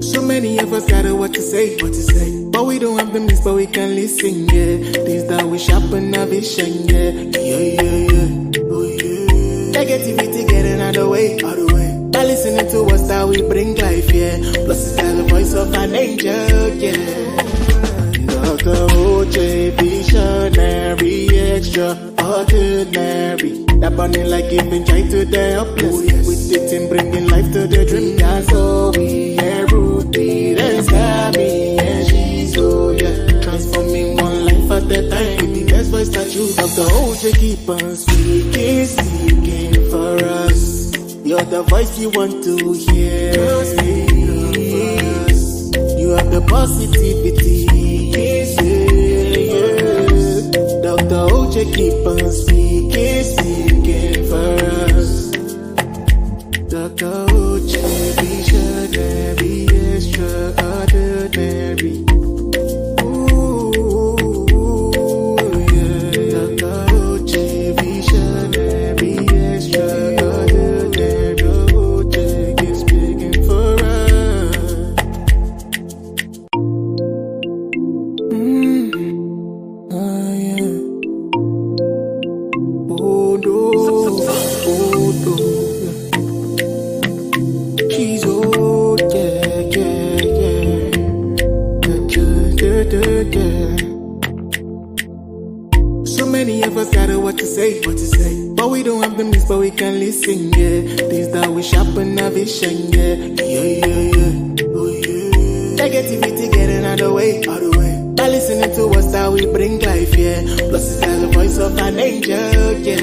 So many of us got what to say, but we don't have the means, but we can listen, yeah. Things that we sharpen our vision, yeah. Oh yeah. Negativity getting out of the way. By listening to us that we bring life, yeah. Plus it's got the voice of an angel, yeah. Dr. OJ, visionary, extraordinary. That burning like giving joy to the helpless. With it in bringing life to the dream. That's all we are rooted and scabby and she's oh yeah. Transforming one life at a time. With the best voice that you have. The OJ keep on speaking for us. You're the voice you want to hear. You have the positivity. Dr. OJ keep on speaking for us. Dr. OJ, visionary, extraordinary. Ooh, yeah. Dr. OJ, visionary, extraordinary. OJ keep speaking for us. She's old, yeah. So many of us got what to say, but we don't have the means, but we can listen, yeah. Things that we sharpen our vision, yeah. Oh yeah. Negativity getting out of the way. By listening to us that we bring life, yeah. Plus it's got the voice of an angel, yeah.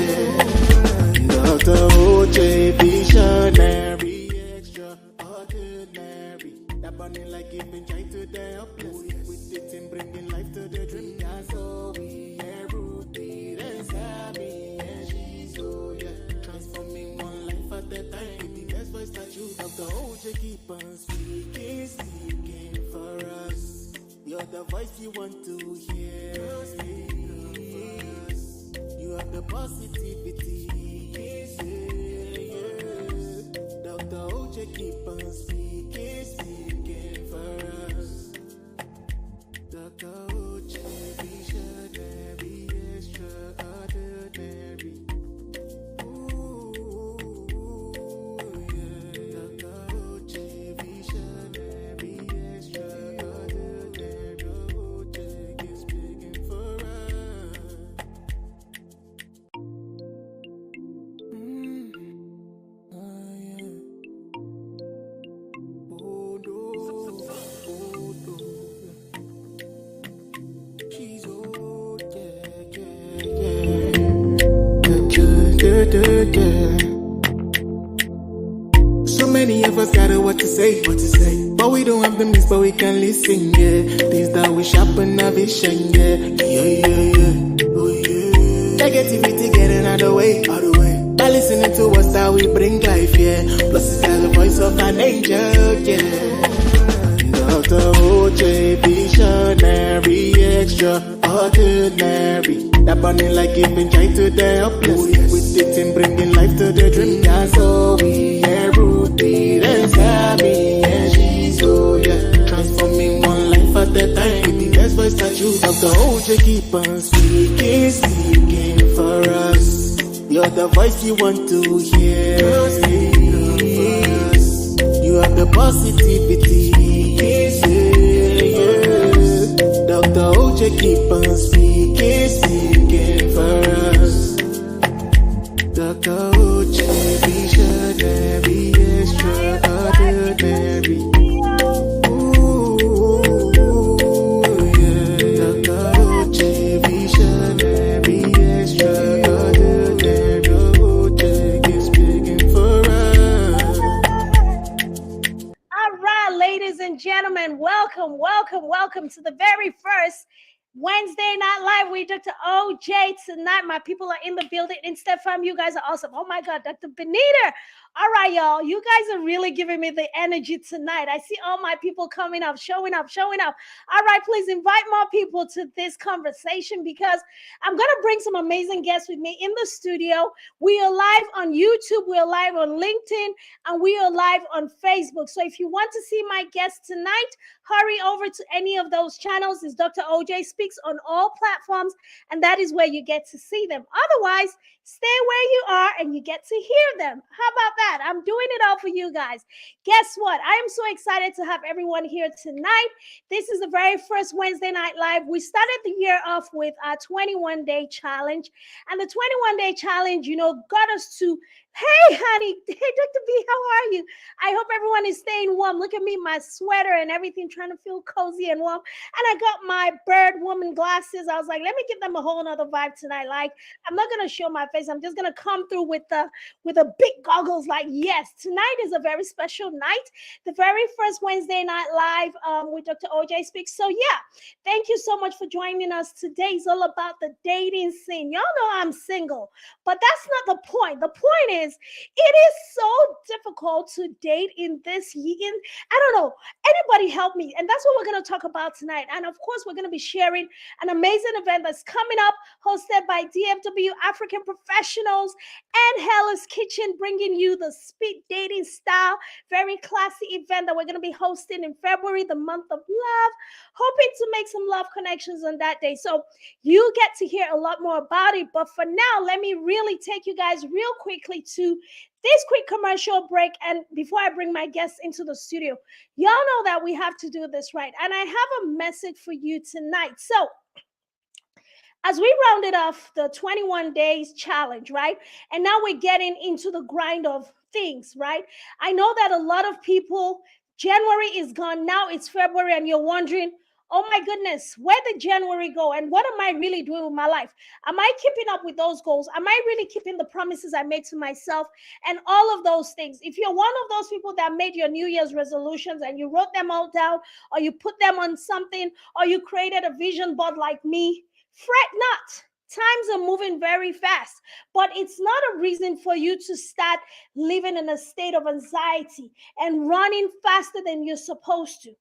Dr. OJ, visionary, extraordinary. That burning like giving joy to the helpless. With it in bringing life to the dream. That's all we are rooted and scabby and she's oh yeah. Transforming one life at a time. With the best voice that you have. The OJ keep on speaking for us. You're the voice you want to hear. You have the positivity. Dr. OJ keep on speaking for us. Dr. OJ, visionary, extraordinary. Ooh, yeah. Dr. OJ, visionary, extraordinary. OJ keep speaking for us. She's old, yeah. So many of us got what to say, but we don't have the means, but we can listen, yeah. Things that we sharpen our vision, yeah. Oh yeah. Negativity getting out of the way. By listening to us that we bring life, yeah. Plus it's got the voice of an angel, yeah. Dr. OJ, visionary, extraordinary. That burning like giving joy to the helpless. With it in bringing life to the dream. That's all we are rooted and scabby and she's oh yeah. Transforming one life at a time. With the best voice that you have. The OJ keep on speaking for us. You're the voice you want to hear. You have the positivity. Dr. OJ keep on speaking for us. Dr. OJ, visionary, extraordinary. Ooh, yeah. Dr. OJ, visionary, extraordinary. OJ keep speaking for us. All right, ladies and gentlemen, welcome to the very first Wednesday Night Live with Dr. OJ tonight. My people are in the building. In Stefan, you guys are awesome. Oh my God, Dr. Benita, All right, y'all. You guys are really giving me the energy tonight. I see all my people coming up, showing up. All right, please invite more people to this conversation because I'm going to bring some amazing guests with me in the studio. We are live on YouTube, we are live on LinkedIn, and we are live on Facebook. So if you want to see my guests tonight, hurry over to any of those channels. It's Dr. OJ Speaks on all platforms, and that is where you get to see them. Otherwise, stay where you are and you get to hear them. How about that? I'm doing it all for you guys. Guess what? I am so excited to have everyone here tonight. This is the very first Wednesday Night Live. We started the year off with our 21-day challenge. And the 21-day challenge, got us to, hey, honey. Hey, Dr. B, how are you? I hope everyone is staying warm. Look at me, my sweater and everything, trying to feel cozy and warm. And I got my bird woman glasses. I was like, let me give them a whole nother vibe tonight. Like, I'm not going to show my face. I'm just going to come through with the big goggles. Like, yes, tonight is a very special night. The very first Wednesday Night Live with Dr. OJ Speaks. So, yeah, thank you so much for joining us. Today is all about the dating scene. Y'all know I'm single, but that's not the point. The point is, it is so difficult to date in this year. I don't know. Anybody help me? And that's what we're going to talk about tonight. And of course, we're going to be sharing an amazing event that's coming up, hosted by DFW African Professionals and Hell's Kitchen, bringing you the speed dating style, very classy event that we're going to be hosting in February, the month of love, hoping to make some love connections on that day. So you get to hear a lot more about it. But for now, let me really take you guys real quickly to this quick commercial break. And before I bring my guests into the studio, y'all know that we have to do this right. And I have a message for you tonight. So as we rounded off the 21 days challenge, right? And now we're getting into the grind of things, right? I know that a lot of people, January is gone. Now it's February and you're wondering, oh my goodness, where did January go? And what am I really doing with my life? Am I keeping up with those goals? Am I really keeping the promises I made to myself? And all of those things. If you're one of those people that made your New Year's resolutions and you wrote them all down, or you put them on something, or you created a vision board like me, fret not. Times are moving very fast, but it's not a reason for you to start living in a state of anxiety and running faster than you're supposed to.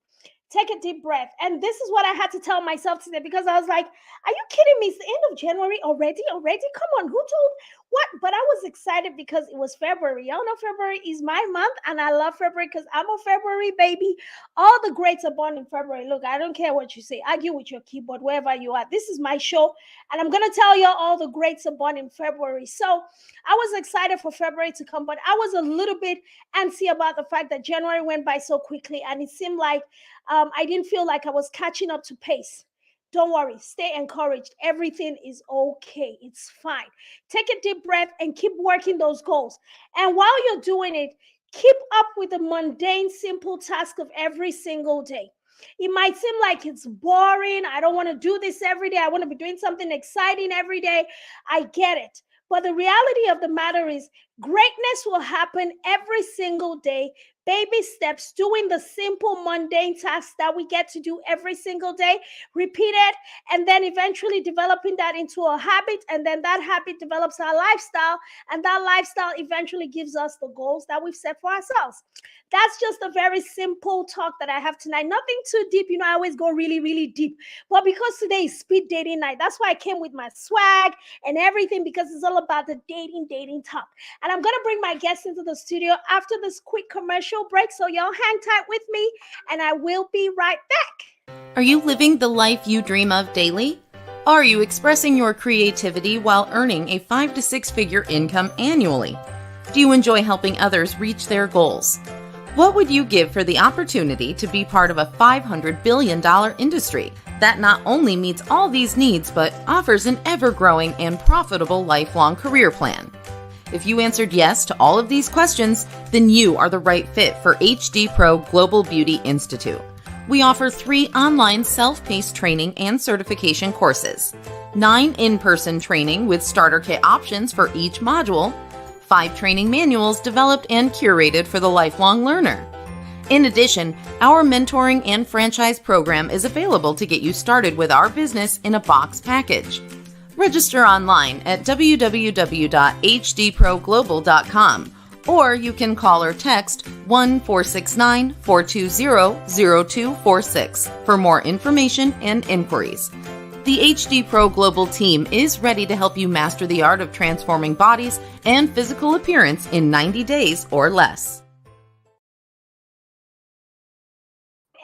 Take a deep breath. And this is what I had to tell myself today, because I was like, are you kidding me? It's the end of January already? Come on, who told what? But I was excited because it was February. Y'all know February is my month, and I love February because I'm a February baby. All the greats are born in February. Look, I don't care what you say. Argue with your keyboard wherever you are. This is my show, and I'm going to tell you all the greats are born in February. So I was excited for February to come, but I was a little bit antsy about the fact that January went by so quickly, and it seemed like I didn't feel like I was catching up to pace. Don't worry. Stay encouraged. Everything is okay. It's fine. Take a deep breath and keep working those goals. And while you're doing it, keep up with the mundane, simple task of every single day. It might seem like it's boring. I don't want to do this every day. I want to be doing something exciting every day. I get it. But the reality of the matter is greatness will happen every single day. Baby steps, doing the simple, mundane tasks that we get to do every single day, repeat it, and then eventually developing that into a habit, and then that habit develops our lifestyle, and that lifestyle eventually gives us the goals that we've set for ourselves. That's just a very simple talk that I have tonight. Nothing too deep. I always go really, really deep. But because today is speed dating night, that's why I came with my swag and everything, because it's all about the dating talk. And I'm going to bring my guests into the studio after this quick commercial break. So y'all hang tight with me, and I will be right back. Are you living the life you dream of daily? Are you expressing your creativity while earning a 5 to 6 figure income annually? Do you enjoy helping others reach their goals? What would you give for the opportunity to be part of a $500 billion industry that not only meets all these needs, but offers an ever-growing and profitable lifelong career plan? If you answered yes to all of these questions, then you are the right fit for HD Pro Global Beauty Institute. We offer 3 online self-paced training and certification courses, 9 in-person training with starter kit options for each module, 5 training manuals developed and curated for the lifelong learner. In addition, our mentoring and franchise program is available to get you started with our business in a box package. Register online at www.hdproglobal.com or you can call or text 1-469-420-0246 for more information and inquiries. The HD Pro Global team is ready to help you master the art of transforming bodies and physical appearance in 90 days or less.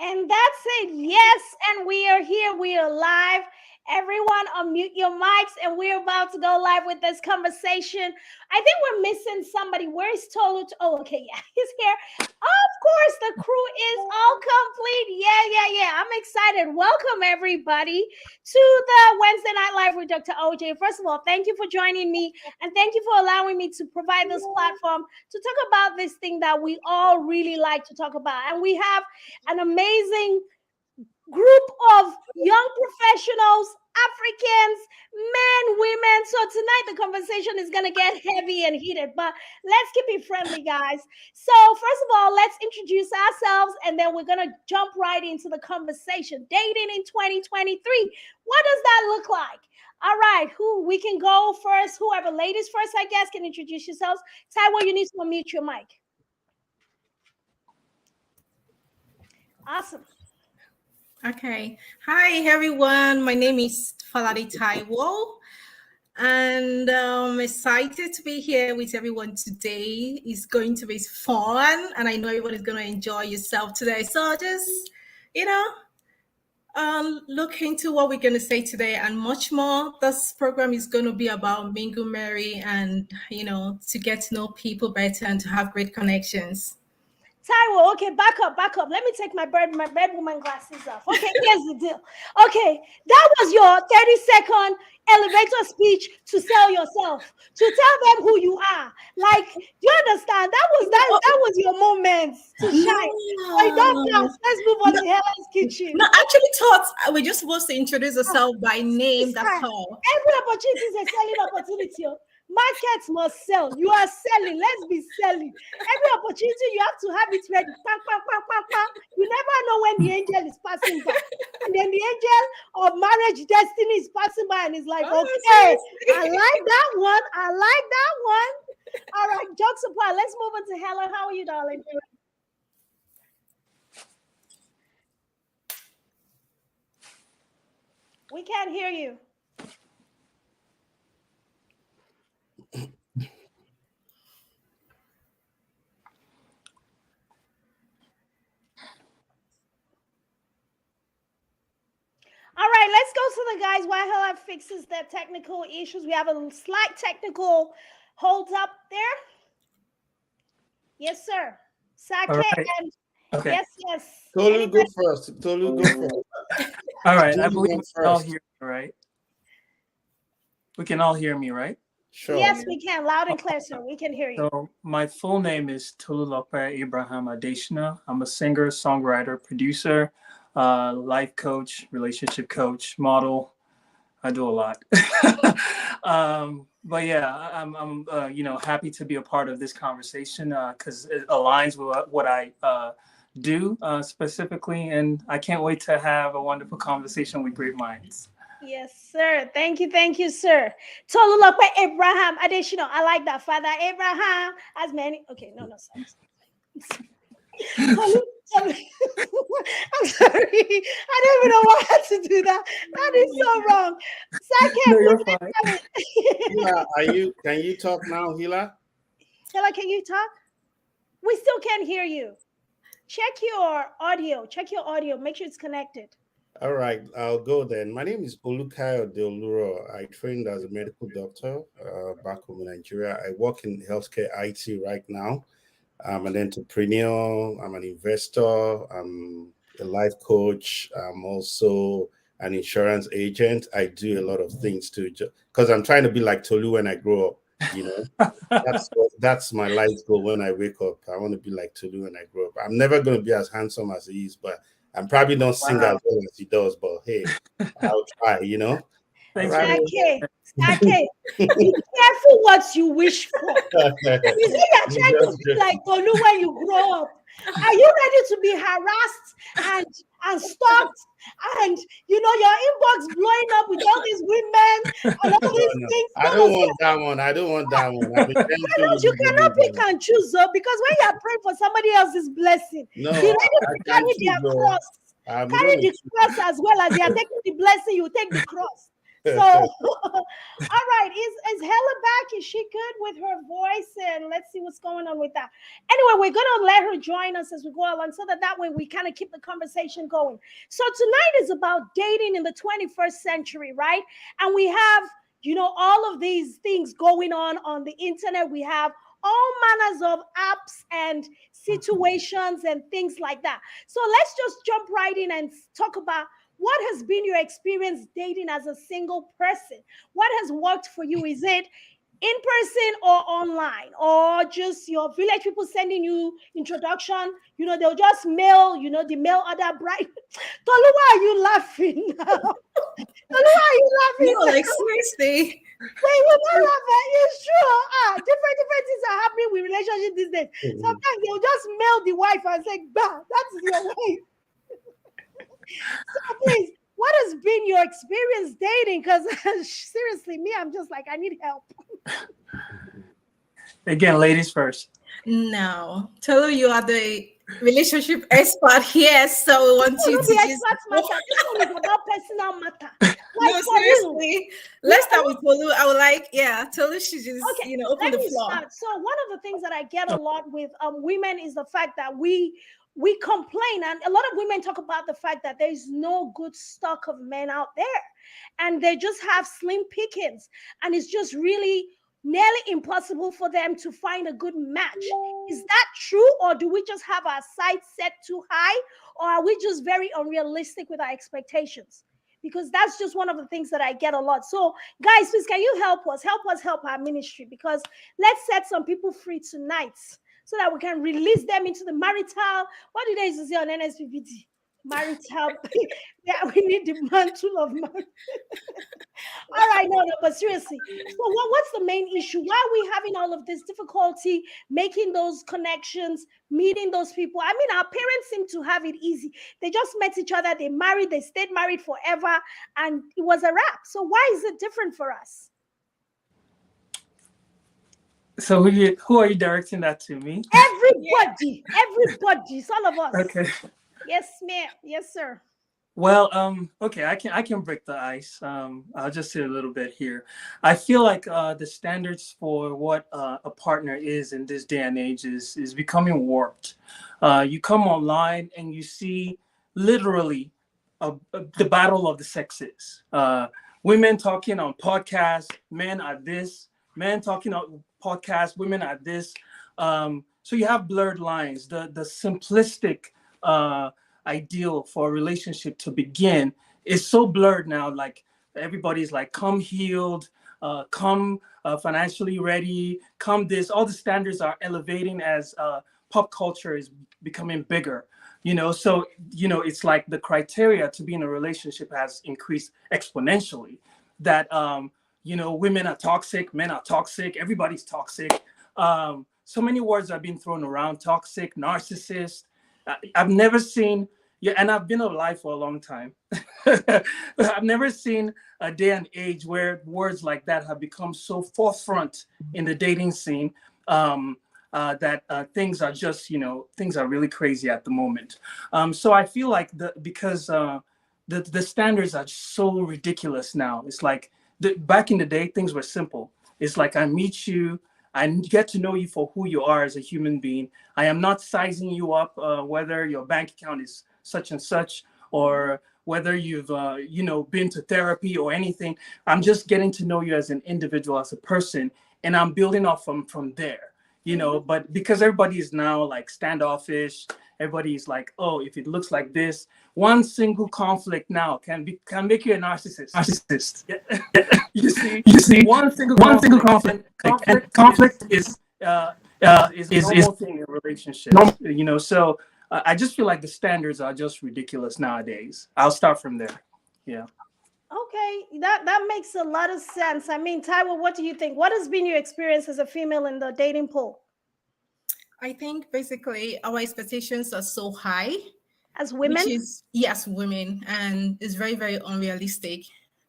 And that's it. Yes, and we are here. We are live. Everyone unmute your mics, and we're about to go live with this conversation. I think we're missing somebody. Where's Tolu? Oh, okay, yeah, he's here. Of course, the crew is all complete. Yeah. I'm excited. Welcome, everybody, to the Wednesday Night Live with Dr. OJ. First of all, thank you for joining me, and thank you for allowing me to provide this platform to talk about this thing that we all really like to talk about. And we have an amazing group of young professionals, Africans, men, women. So tonight the conversation is going to get heavy and heated, but let's keep it friendly, guys. So first of all, let's introduce ourselves, and then we're going to jump right into the conversation. Dating in 2023. What does that look like? All right, we can go first? Whoever, ladies first, I guess, can introduce yourselves. Taiwo, you need to unmute your mic. Awesome. Okay. Hi, everyone. My name is Falade Taiwo, and I'm excited to be here with everyone today. It's going to be fun, and I know everyone is going to enjoy yourself today. So just, look into what we're going to say today and much more. This program is going to be about mingle, marry, and, to get to know people better and to have great connections. Taiwo, okay, back up. Let me take my bed woman glasses off. Okay, here's the deal. Okay, that was your 30-second elevator speech to sell yourself, to tell them who you are. Like, do you understand? That was your moment to shine. I don't know. Let's move on to Helen's kitchen. No, I actually thought we're just supposed to introduce ourselves by name. That's all. Every opportunity is a selling opportunity. Markets must sell. You are selling. Let's be selling. Every opportunity, you have to have it ready. You never know when the angel is passing by. And then the angel of marriage destiny is passing by and is like, okay, I like that one. All right, jokes apart. Let's move on to Helen. How are you, darling? We can't hear you. All right, let's go to the guys while Helen fixes the technical issues. We have a slight technical hold up there. Yes, sir. Sake right. and Okay. Yes. Tolu, go first. All right. I believe we can all hear me, right? We can all hear me, right? Sure. Yes, we can. Loud and clear, sir. We can hear you. So my full name is Tolulope Abraham Adeshina. I'm a singer, songwriter, producer, life coach, relationship coach, model. I do a lot. But yeah, I'm happy to be a part of this conversation because it aligns with what I do specifically, and I can't wait to have a wonderful conversation with great minds. Yes, sir. Thank you, sir. Tolulope Abraham Adeshina. I like that. Father Abraham has many. Okay, no, sorry. I'm sorry. I don't even know why I had to do that. That is so wrong. No, you're fine. Hila, can you talk now, Hila? Hila, can you talk? We still can't hear you. Check your audio. Make sure it's connected. All right, I'll go then. My name is Olukayo Deoluro. I trained as a medical doctor back home in Nigeria. I work in healthcare IT right now. I'm an entrepreneur. I'm an investor. I'm a life coach. I'm also an insurance agent. I do a lot of things too, because I'm trying to be like Tolu when I grow up. That's my life goal when I wake up. I want to be like Tolu when I grow up. I'm never going to be as handsome as he is, but I'm probably not sing as well as he does. But hey, I'll try. Thanks. Right. Okay. Be careful what you wish for. You see, you're trying to be like Tolu when you grow up. Are you ready to be harassed and stalked? And your inbox blowing up with all these women and all these No. things. I don't want that one. I don't want that one. I've been Why don't you cannot pick and choose, though? Because when you are praying for somebody else's blessing, no, be ready to I can't carry choose, their though. cross. I'm Carry gonna the cross as well as they are taking the blessing, you take the cross. So, all right, is Hella back? Is she good with her voice? And let's see what's going on with that. Anyway, we're gonna let her join us as we go along, so that way we kind of keep the conversation going. So tonight is about dating in the 21st century, right? And we have all of these things going on the internet. We have all manners of apps and situations and things like that. So let's just jump right in and talk about what has been your experience dating as a single person. What has worked for you? Is it in person or online, or just your village people sending you introduction? They'll just mail, the mail order bride. Tolu, why are you laughing now? Tolu, why are you laughing? No, like seriously. Wait, we're not laughing. It's true. Different things are happening with relationships these days. Sometimes they'll just mail the wife and say, "Bah, that's your wife." So please, what has been your experience dating? Because seriously, me, I'm just like, I need help. Again, ladies first. No, Tolu, you are the relationship expert here, so we want you to The just. experts matter. This one is about personal matter. No, For real. seriously. Let's start with Tolu. I would like, Tolu should just, Okay, open let the me floor. start. So one of the things that I get a lot with women is the fact that we complain, and a lot of women talk about the fact that there's no good stock of men out there, and they just have slim pickings, and it's just really nearly impossible for them to find a good match. Is that true, or do we just have our sights set too high, or are we just very unrealistic with our expectations? Because that's just one of the things that I get a lot. So guys, please, can you help us help our ministry? Because let's set some people free tonight so that we can release them into the marital, what do they used to say on NSPPT? Marital. Yeah, we need the mantle of marriage. All right, no, but seriously. So what's the main issue? Why are we having all of this difficulty making those connections, meeting those people? I mean, our parents seem to have it easy. They just met each other, they married, they stayed married forever, and it was a wrap. So why is it different for us? So who are you directing that to? Me? Everybody, it's all of us. Okay. Yes, ma'am. Yes, sir. Well, okay, I can break the ice. I'll just say a little bit here. I feel like the standards for what a partner is in this day and age is becoming warped. You come online and you see literally the battle of the sexes. Women talking on podcasts, men are this. Men talking on podcasts, women are this. So you have blurred lines. The simplistic ideal for a relationship to begin is so blurred now. Like everybody's like, come healed, come financially ready, come this. All the standards are elevating as pop culture is becoming bigger. So it's like the criteria to be in a relationship has increased exponentially. That women are toxic, men are toxic, everybody's toxic. So many words are being thrown around: toxic, narcissist. I've never seen, and I've been alive for a long time. I've never seen a day and age where words like that have become so forefront in the dating scene, that things are just, things are really crazy at the moment. So I feel like because the standards are so ridiculous now. It's like back in the day, things were simple. It's like I meet you, I get to know you for who you are as a human being. I am not sizing you up, whether your bank account is such and such, or whether you've, been to therapy or anything. I'm just getting to know you as an individual, as a person, and I'm building off from there, But because everybody is now like standoffish, everybody's like, oh, if it looks like this, one single conflict now can make you a narcissist. You see, one single conflict is a normal thing in relationships. So I just feel like the standards are just ridiculous nowadays. I'll start from there. Yeah. Okay, that makes a lot of sense. I mean, Taiwo, what do you think? What has been your experience as a female in the dating pool? I think basically our expectations are so high, as which women? is, yes, women, and it's very, very unrealistic.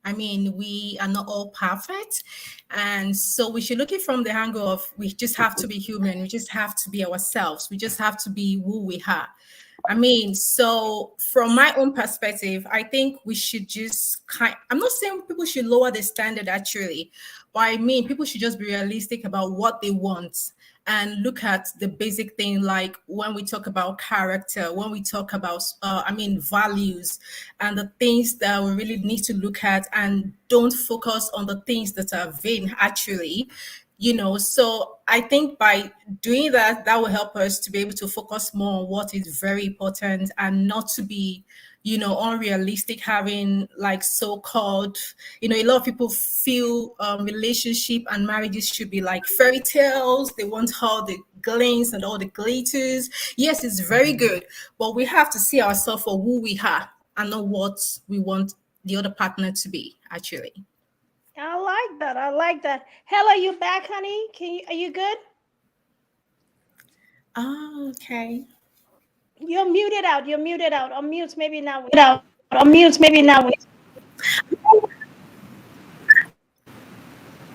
I mean, we are not all perfect. And so we should look at it from the angle of we just have to be human. We just have to be ourselves. We just have to be who we are. I mean, so from my own perspective, I think we should just I'm not saying people should lower the standard actually, but I mean, people should just be realistic about what they want and look at the basic thing, like when we talk about character, when we talk about values, and the things that we really need to look at, and don't focus on the things that are vain actually. So I think by doing that, that will help us to be able to focus more on what is very important, and not to be unrealistic, having like so-called, a lot of people feel relationship and marriages should be like fairy tales. They want all the glints and all the glitters. Yes, it's very good, but we have to see ourselves for who we are and not what we want the other partner to be actually. I like that. I like that. Hella, you back, honey? Are you good? Oh, okay. You're muted out. You're muted out. Unmute maybe now. Unmute maybe now.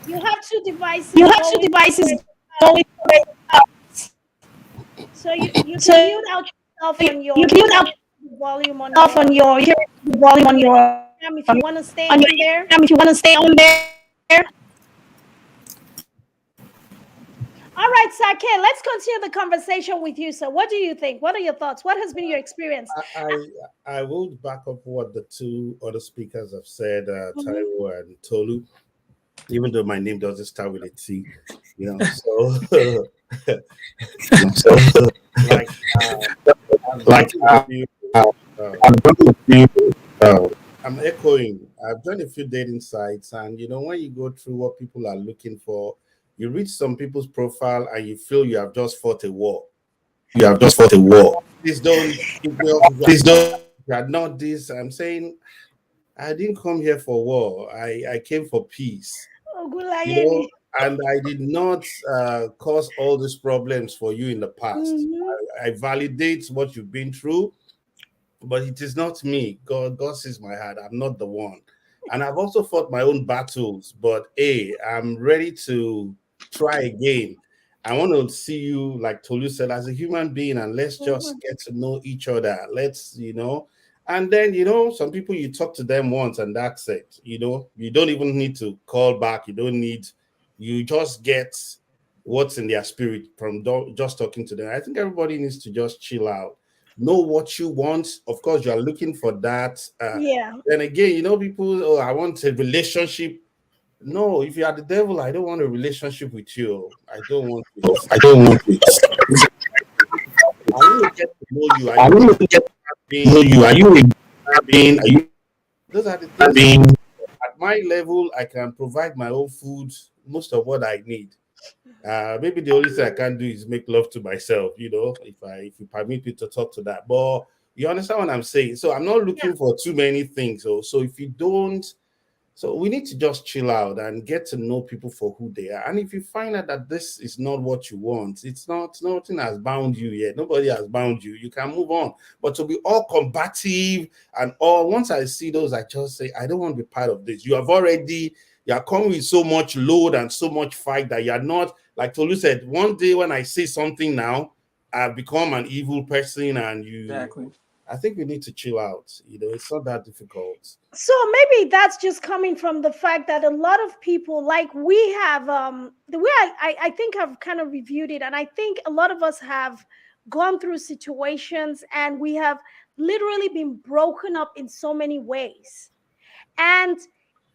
You have two devices. Going. So you can mute out yourself on your volume on your if you want to stay on there. All right, Sake, let's continue the conversation with you. So what do you think? What are your thoughts? What has been your experience? I will back up what the two other speakers have said, Taiwo and Tolu, even though my name doesn't start with a T, so like I'm echoing. I've done a few dating sites, and when you go through what people are looking for, you reach some people's profile and you feel you have just fought a war. Please don't. Please don't. You are not this. I'm saying I didn't come here for war. I came for peace. And I did not cause all these problems for you in the past. I validate what you've been through, but it is not me. God sees my heart. I'm not the one. And I've also fought my own battles, but I'm ready to try again. I want to see you, like Tolu said, as a human being, and let's just get to know each other. And then, some people you talk to them once and that's it. You don't even need to call back. You just get what's in their spirit from just talking to them. I think everybody needs to just chill out. Know what you want. Of course, you are looking for that. Then again, people, I want a relationship. No, if you are the devil, I don't want a relationship with you. I don't want it. I want to get to know you. I want to get to know you. Are you a being? Those are the things. At my level, I can provide my own food, most of what I need. Maybe the only thing I can do is make love to myself, if you permit me to talk to that. But you understand what I'm saying? So I'm not looking for too many things. So if you don't, so we need to just chill out and get to know people for who they are. And if you find out that this is not what you want, nothing has bound you yet. Nobody has bound you. You can move on. But to be all combative and all, once I see those, I just say, I don't want to be part of this. You are coming with so much load and so much fight that you're not, like Tolu said, one day when I say something now, I've become an evil person and you. Exactly. I think we need to chill out. It's not that difficult. So maybe that's just coming from the fact that a lot of people, like we have, the way I think I've kind of reviewed it, and I think a lot of us have gone through situations and we have literally been broken up in so many ways. And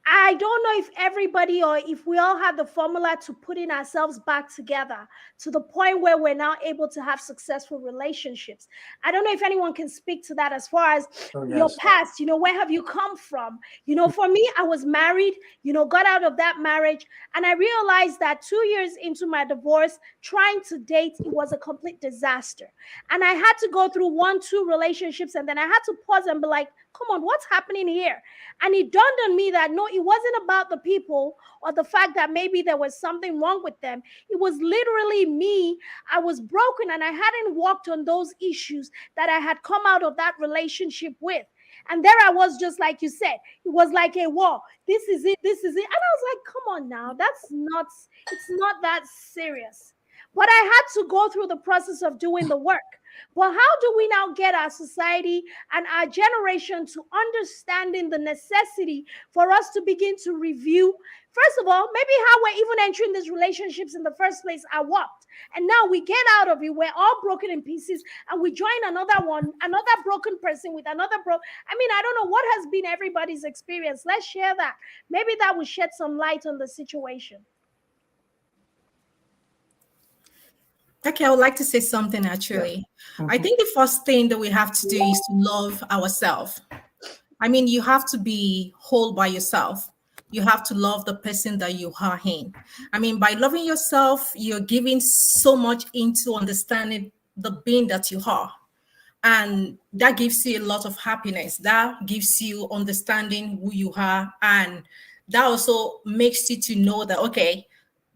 I don't know if everybody or if we all have the formula to putting ourselves back together to the point where we're now able to have successful relationships. I don't know if anyone can speak to that as far as your past, where have you come from? For me, I was married, got out of that marriage. And I realized that 2 years into my divorce, trying to date, it was a complete disaster. And I had to go through 1-2 relationships. And then I had to pause and be like, come on, what's happening here? And it dawned on me that no, it wasn't about the people or the fact that maybe there was something wrong with them. It was literally me. I was broken and I hadn't worked on those issues that I had come out of that relationship with. And there I was, just like you said, it was like a war. This is it. This is it. And I was like, come on now. It's not that serious. But I had to go through the process of doing the work. But how do we now get our society and our generation to understanding the necessity for us to begin to review? First of all, maybe how we're even entering these relationships in the first place are warped. And now we get out of it. We're all broken in pieces and we join another one, another broken person with another I mean, I don't know what has been everybody's experience. Let's share that. Maybe that will shed some light on the situation. Okay, I would like to say something actually. Yeah. I think the first thing that we have to do is to love ourselves. I mean, you have to be whole by yourself. You have to love the person that you are in. I mean, by loving yourself, you're giving so much into understanding the being that you are. And that gives you a lot of happiness. That gives you understanding who you are. And that also makes you to know that, okay,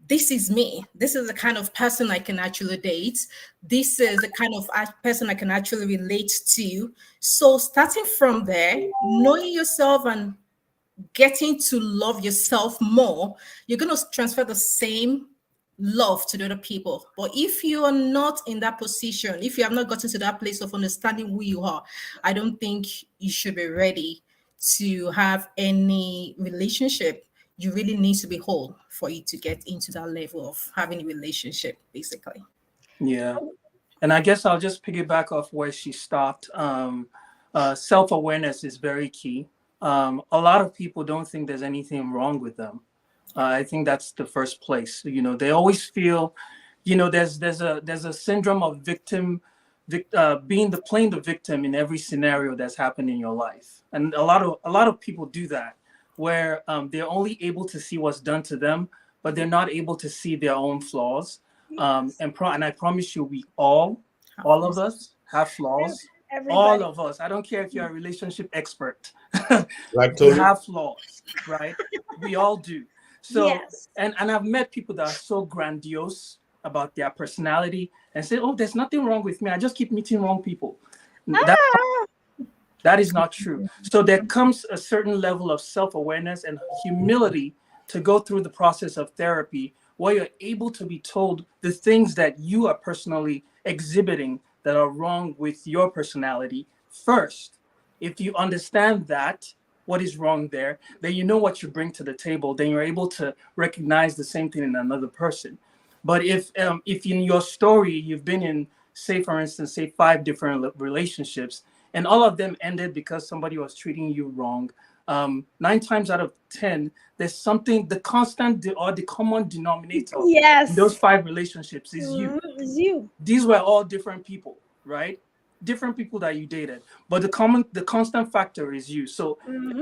this is me. This is the kind of person I can actually date. This is the kind of person I can actually relate to. So starting from there, knowing yourself and getting to love yourself more, you're going to transfer the same love to the other people. But if you are not in that position, if you have not gotten to that place of understanding who you are, I don't think you should be ready to have any relationship. You really need to be whole for you to get into that level of having a relationship, basically. Yeah. And I guess I'll just piggyback off where she stopped. Self-awareness is very key. A lot of people don't think there's anything wrong with them. I think that's the first place. You know, they always feel, you know, there's a syndrome of playing the victim in every scenario that's happened in your life. And a lot of people do that, where they're only able to see what's done to them, but they're not able to see their own flaws. And I promise you, we all of us have flaws. Everybody. All of us. I don't care if you're a relationship expert. Like we have flaws, right? We all do. So, yes. and I've met people that are so grandiose about their personality and say, oh, there's nothing wrong with me. I just keep meeting wrong people. That is not true. So there comes a certain level of self-awareness and humility to go through the process of therapy, where you're able to be told the things that you are personally exhibiting that are wrong with your personality first. If you understand that, what is wrong there, then you know what you bring to the table, then you're able to recognize the same thing in another person. But if in your story, you've been in, say, for instance, say 5 different relationships, and all of them ended because somebody was treating you wrong, 9 times out of 10, there's something, the common denominator in those 5 relationships is you. Is you. These were all different people, right? Different people that you dated, but the constant factor is you. So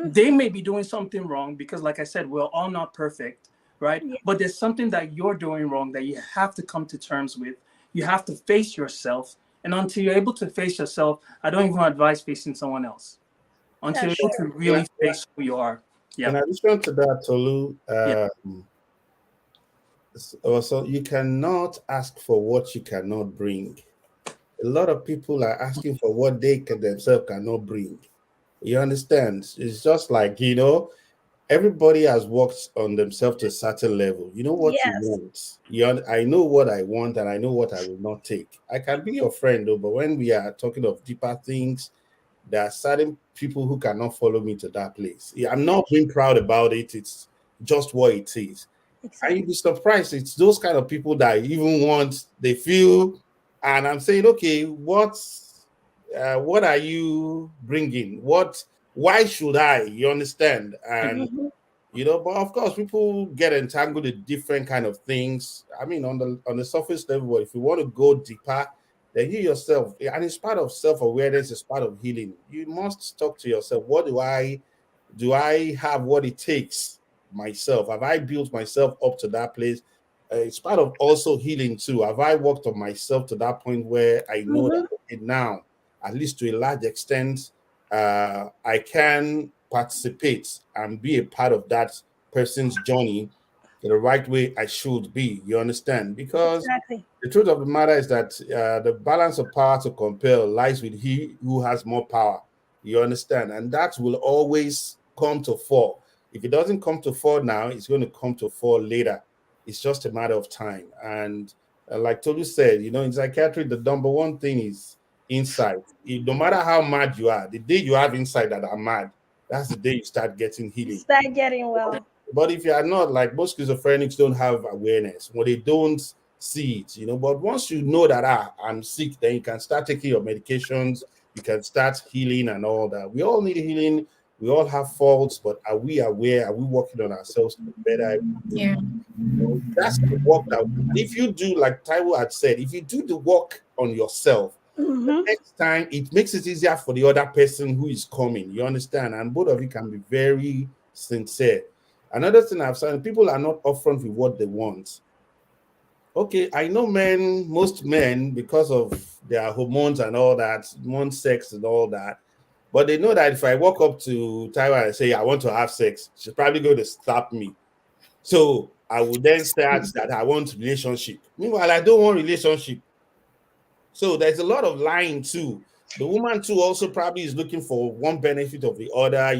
they may be doing something wrong because, like I said, we're all not perfect, right? Yeah. But there's something that you're doing wrong that you have to come to terms with. You have to face yourself. And until you're able to face yourself, I don't even advise facing someone else. Until you're able to really face who you are. Yeah. In addition to that, Tolu, so you cannot ask for what you cannot bring. A lot of people are asking for what they themselves cannot bring. You understand? It's just like, you know, everybody has worked on themselves to a certain level. You know what you want. I know what I want and I know what I will not take. I can be your friend, though, but when we are talking of deeper things, there are certain people who cannot follow me to that place. I'm not being proud about it. It's just what it is. Exactly. I'd be surprised. It's those kind of people that even they feel, and I'm saying, okay, what are you bringing? Why should I? You understand? And you know, but of course, people get entangled in different kind of things. I mean, on the surface level, if you want to go deeper, then you yourself, and it's part of self-awareness, it's part of healing. You must talk to yourself. What do I have what it takes myself? Have I built myself up to that place? It's part of also healing too. Have I worked on myself to that point where I know that now, at least to a large extent, I can participate and be a part of that person's journey the right way I should be. You understand? Because Exactly. the truth of the matter is that the balance of power to compel lies with he who has more power. You understand? And that will always come to fall. If it doesn't come to fall now, it's going to come to fall later. It's just a matter of time. And like Tolu said, in psychiatry, the number one thing is insight. No matter how mad you are, the day you have insight that are mad, that's the day you start getting healing. Start getting well. But if you are not, like most schizophrenics don't have awareness, when they don't see it. But once you know that I'm sick, then you can start taking your medications, you can start healing and all that. We all need healing, we all have faults, but are we aware? Are we working on ourselves to be better? Yeah. That's the work that if you do, like Taiwo had said, if you do the work on yourself, the next time it makes it easier for the other person who is coming. You understand? And both of you can be very sincere. Another thing I've seen, people are not upfront with what they want. Okay, I know most men, because of their hormones and all that, want sex and all that. But they know that if I walk up to Tyra and say, I want to have sex, she's probably going to stop me. So I would then start that I want relationship. Meanwhile, I don't want relationship. So there's a lot of lying too. The woman too also probably is looking for one benefit of the other,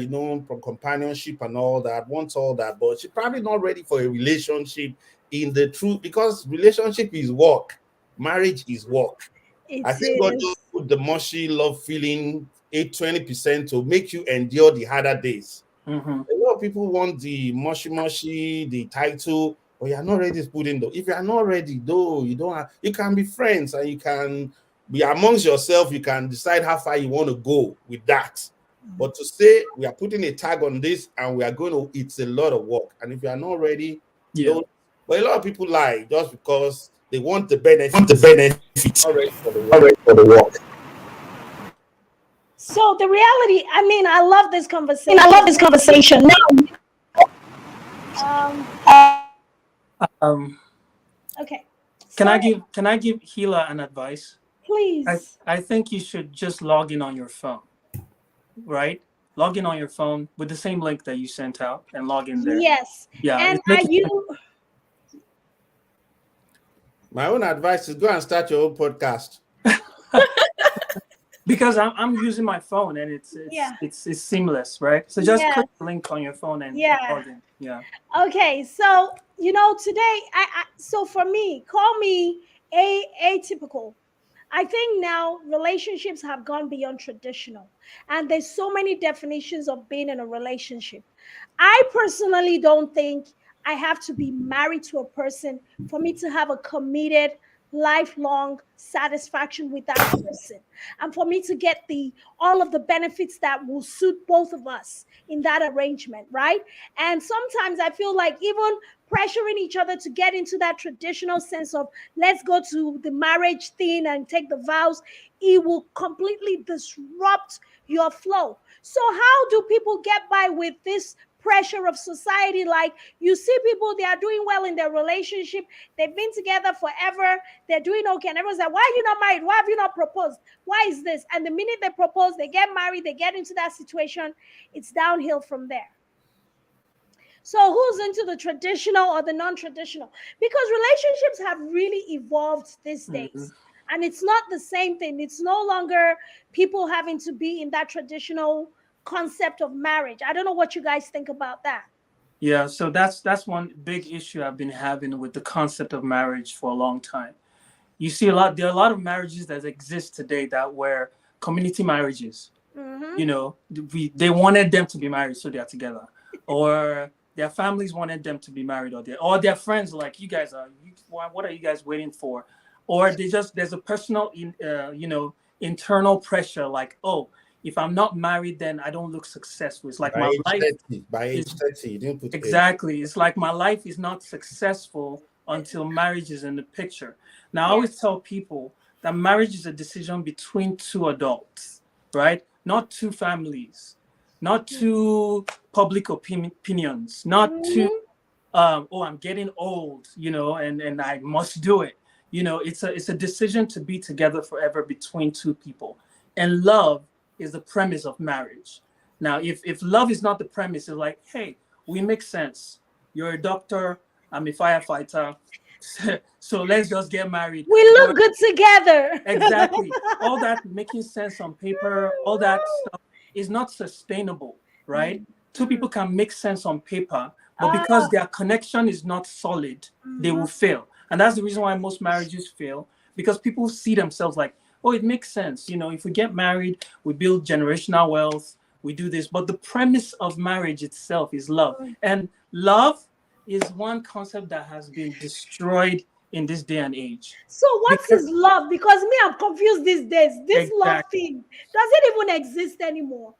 from companionship and all that, wants all that, but she's probably not ready for a relationship in the truth, because relationship is work, marriage is work. I think God just put the mushy love feeling 20% to make you endure the harder days. Mm-hmm. A lot of people want the mushy, the title, but you're not ready to put in. If you're not ready, though, you can be friends and you can be amongst yourself. You can decide how far you want to go with that. But to say we are putting a tag on this and we are going to, it's a lot of work. And if you are not ready, don't. But a lot of people lie just because they want the benefit. Not ready for the work. So the reality, I love this conversation. Okay. Can I give Hila an advice? Please. I think you should just log in on your phone, right? Log in on your phone with the same link that you sent out and log in there. Yes. Yeah. And are you? My own advice is go and start your own podcast. Because I'm using my phone and it's seamless, right? So just click the link on your phone and log in. Yeah. Okay, so today so for me, call me atypical. I think now relationships have gone beyond traditional, and there's so many definitions of being in a relationship. I personally don't think I have to be married to a person for me to have a committed, lifelong satisfaction with that person, and for me to get all of the benefits that will suit both of us in that arrangement, right? And sometimes I feel like even pressuring each other to get into that traditional sense of let's go to the marriage thing and take the vows, it will completely disrupt your flow. So how do people get by with this pressure of society? Like, you see people, they are doing well in their relationship, they've been together forever, they're doing okay, and everyone's like, why are you not married? Why have you not proposed? Why is this? And the minute they propose, they get married, they get into that situation, it's downhill from there. So who's into the traditional or the non-traditional? Because relationships have really evolved these days. And it's not the same thing. It's no longer people having to be in that traditional concept of marriage. I don't know what you guys think about that. Yeah, so that's one big issue I've been having with the concept of marriage for a long time. You see there are a lot of marriages that exist today that were community marriages. They wanted them to be married, so they're together. Or their families wanted them to be married, or their friends like, you guys what are you guys waiting for? Or there's a personal internal pressure, like, oh, if I'm not married, then I don't look successful. It's like by my age life 30, by age 30, you didn't put exactly. It's like my life is not successful until marriage is in the picture. Now, I always tell people that marriage is a decision between two adults, right? Not two families, not two public opinions, not two, I'm getting old, and I must do it. It's a decision to be together forever between two people. And love is the premise of marriage. Now, if love is not the premise, it's like, hey, we make sense. You're a doctor, I'm a firefighter, so let's just get married. We Or look good together. exactly, all that making sense on paper, all that stuff is not sustainable, right? Two people can make sense on paper, but because their connection is not solid, they will fail. And that's the reason why most marriages fail, because people see themselves like, oh, it makes sense. You know, if we get married, we build generational wealth, we do this. But the premise of marriage itself is love. And love is one concept that has been destroyed in this day and age. So what is love? Because me, I'm confused these days. This love Exactly. thing, does it even exist anymore?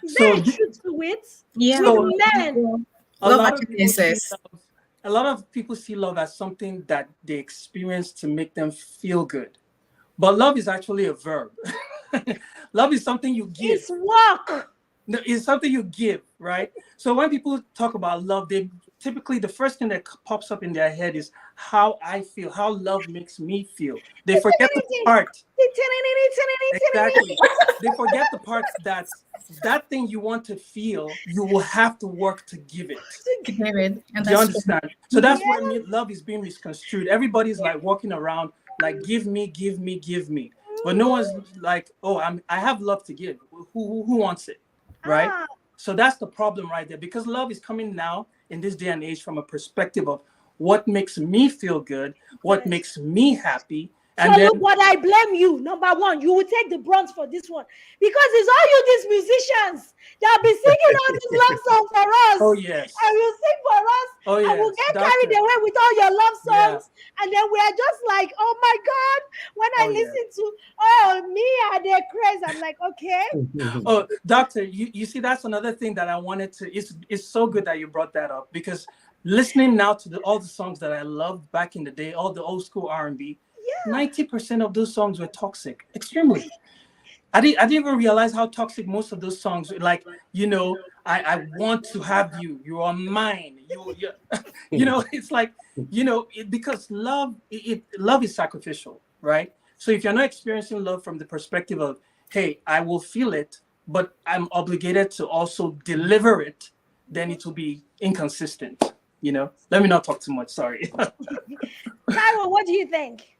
Is there a truth to it? Yeah. With men. A lot of people see love as something that they experience to make them feel good. But love is actually a verb. Love is something you give. It's work. No, it's something you give, right? So when people talk about love, they typically, the first thing that pops up in their head is how I feel, how love makes me feel. They forget the part. Exactly. They forget the part that thing you want to feel, you will have to work to give it. To give it. And you understand? So that's why love is being misconstrued. Everybody's like walking around like, give me, give me, give me. But no one's like, oh, I have love to give. Who wants it? Right? So that's the problem right there, because love is coming now in this day and age from a perspective of what makes me feel good, what makes me happy. And so then, look what I blame you. Number one, you will take the brunt for this one, because it's all you, these musicians, that be singing all these love songs for us. Oh yes. And you sing for us. Oh yes. And we'll get carried away with all your love songs. Yeah. And then we are just like, oh my God. When I listen to me and their craze, I'm like, okay. Oh, doctor, you see, that's another thing that I wanted to. It's so good that you brought that up, because listening now to all the songs that I loved back in the day, all the old school R&B. 90% of those songs were toxic, extremely. I didn't even realize how toxic most of those songs were. Like, you know, I want to have you. You are mine. You know, it's like, you know, because love is sacrificial, right? So if you're not experiencing love from the perspective of, hey, I will feel it, but I'm obligated to also deliver it, then it will be inconsistent. You know, let me not talk too much. Sorry. Taiwo, what do you think?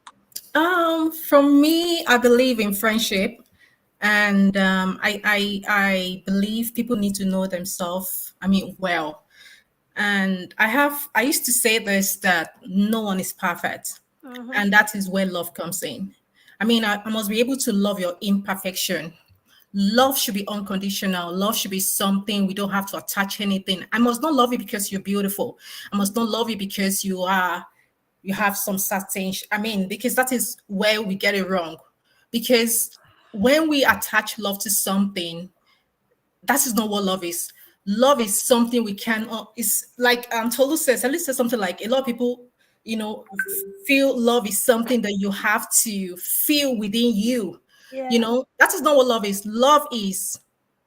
From me, I believe in friendship, and I believe people need to know themselves. I mean, well, and I used to say this, that no one is perfect, and that is where love comes in. I mean, I must be able to love your imperfection. Love should be unconditional. Love should be something we don't have to attach anything. I must not love you because you're beautiful. I must not love you because you have some certain, because that is where we get it wrong. Because when we attach love to something, that is not what love is. Love is something we can, it's like Tolu says something like, a lot of people, you know, feel love is something that you have to feel within you. Yeah. You know, that is not what love is. Love is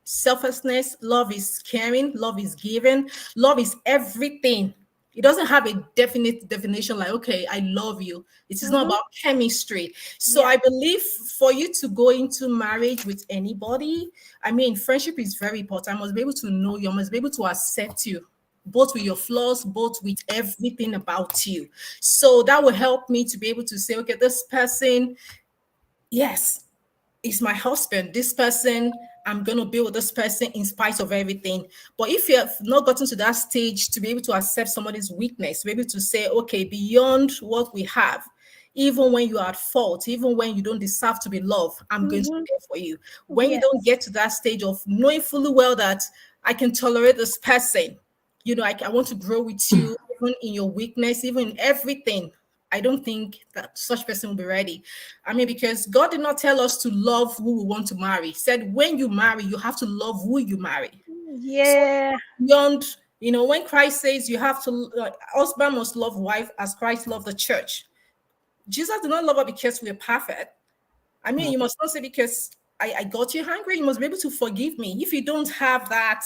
selflessness. Love is caring. Love is giving. Love is everything. It doesn't have a definite definition like, okay, I love you. It is not about chemistry. So I believe for you to go into marriage with anybody, I mean, friendship is very important. I must be able to know you. I must be able to accept you, both with your flaws, both with everything about you. So that will help me to be able to say, okay, this person, yes, is my husband. This person, I'm going to be with this person in spite of everything. But if you have not gotten to that stage to be able to accept somebody's weakness, to be able to say, okay, beyond what we have, even when you are at fault, even when you don't deserve to be loved, I'm going to be there for you. When you don't get to that stage of knowing fully well that I can tolerate this person, you know, I want to grow with you, even in your weakness, even in everything, I don't think that such person will be ready. I mean, because God did not tell us to love who we want to marry. He said, when you marry, you have to love who you marry. Yeah. So beyond, you know, when Christ says you have to, husband must love wife as Christ loved the church. Jesus did not love her because we're perfect. I mean, you must not say because I got you hungry. You must be able to forgive me. If you don't have that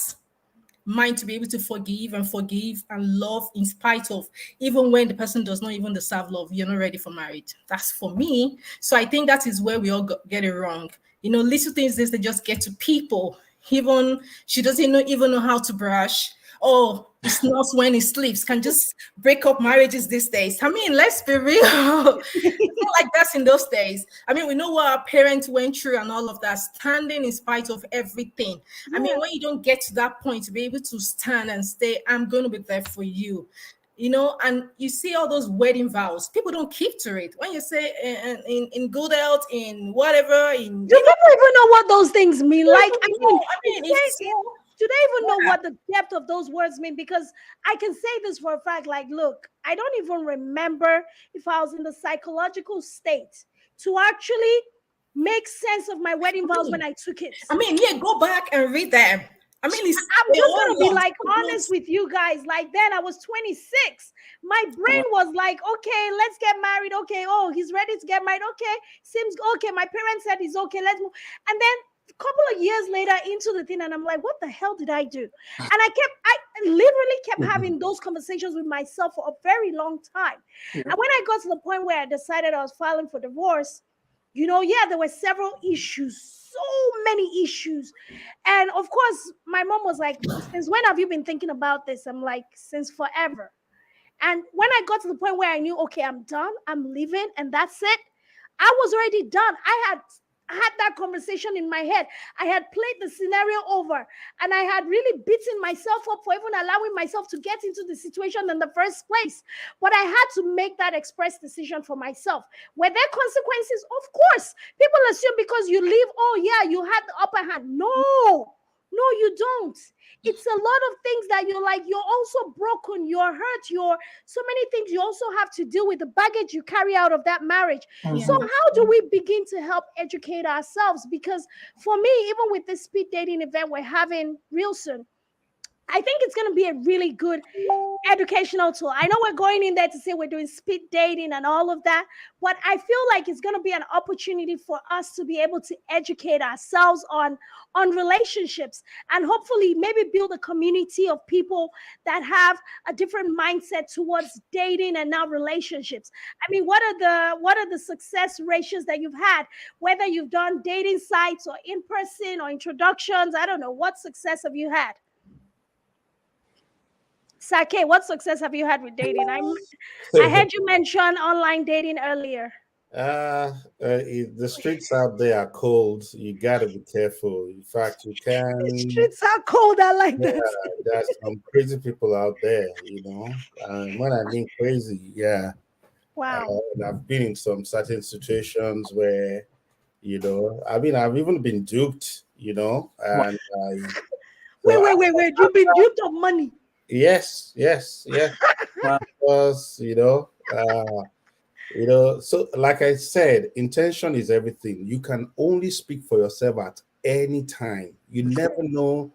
mind to be able to forgive and love in spite of, even when the person does not even deserve love, you're not ready for marriage. That's for me. So I think that is where we all get it wrong. You know, little things, they just get to people. even she doesn't even know how to brush. Oh, he snores when he sleeps. Can just break up marriages these days. I mean, let's be real. It's not like that in those days. I mean, we know what our parents went through and all of that, standing in spite of everything. I mean, when you don't get to that point to be able to stand and say, I'm going to be there for you, and you see all those wedding vows, people don't keep to it. When you say in good health, in whatever, do people even know what those things mean? Like, it's do they even know what the depth of those words mean? Because I can say this for a fact, like, look, I don't even remember if I was in the psychological state to actually make sense of my wedding vows when I took it. I mean, yeah, go back and read them. I mean, I'm just gonna be like honest with you guys. Like, then I was 26. My brain was like, okay, let's get married. Okay, oh, he's ready to get married. Okay, seems okay. My parents said he's okay. Let's move. And then a couple of years later into the thing, and I'm like, what the hell did I do? And I literally kept having those conversations with myself for a very long time. And when I got to the point where I decided I was filing for divorce, there were several issues. So many issues. And of course, my mom was like, since when have you been thinking about this? I'm like, since forever. And when I got to the point where I knew, okay, I'm done, I'm leaving, and that's it, I was already done. I had that conversation in my head. I had played the scenario over, and I had really beaten myself up for even allowing myself to get into the situation in the first place. But I had to make that express decision for myself. Were there consequences? Of course. People assume because you leave, oh yeah, you had the upper hand. No, you don't. It's a lot of things that you're also broken, you're hurt, so many things you also have to deal with, the baggage you carry out of that marriage. So how do we begin to help educate ourselves? Because for me, even with this speed dating event we're having real soon, I think it's going to be a really good educational tool. I know we're going in there to say we're doing speed dating and all of that, but I feel like it's going to be an opportunity for us to be able to educate ourselves on relationships, and hopefully maybe build a community of people that have a different mindset towards dating and now relationships. I mean, what are the success ratios that you've had, whether you've done dating sites or in person or introductions? I don't know. What success have you had? Sake, what success have you had with dating? I heard you mention online dating earlier. The streets out there are cold. You gotta be careful. In fact, you can. The streets are cold. I like that. There's some crazy people out there, when I mean crazy, yeah. Wow. I've been in some certain situations where, I've even been duped, and Wait. You've been duped of money. Yes. Wow. Because, so like I said, intention is everything. You can only speak for yourself at any time. You never know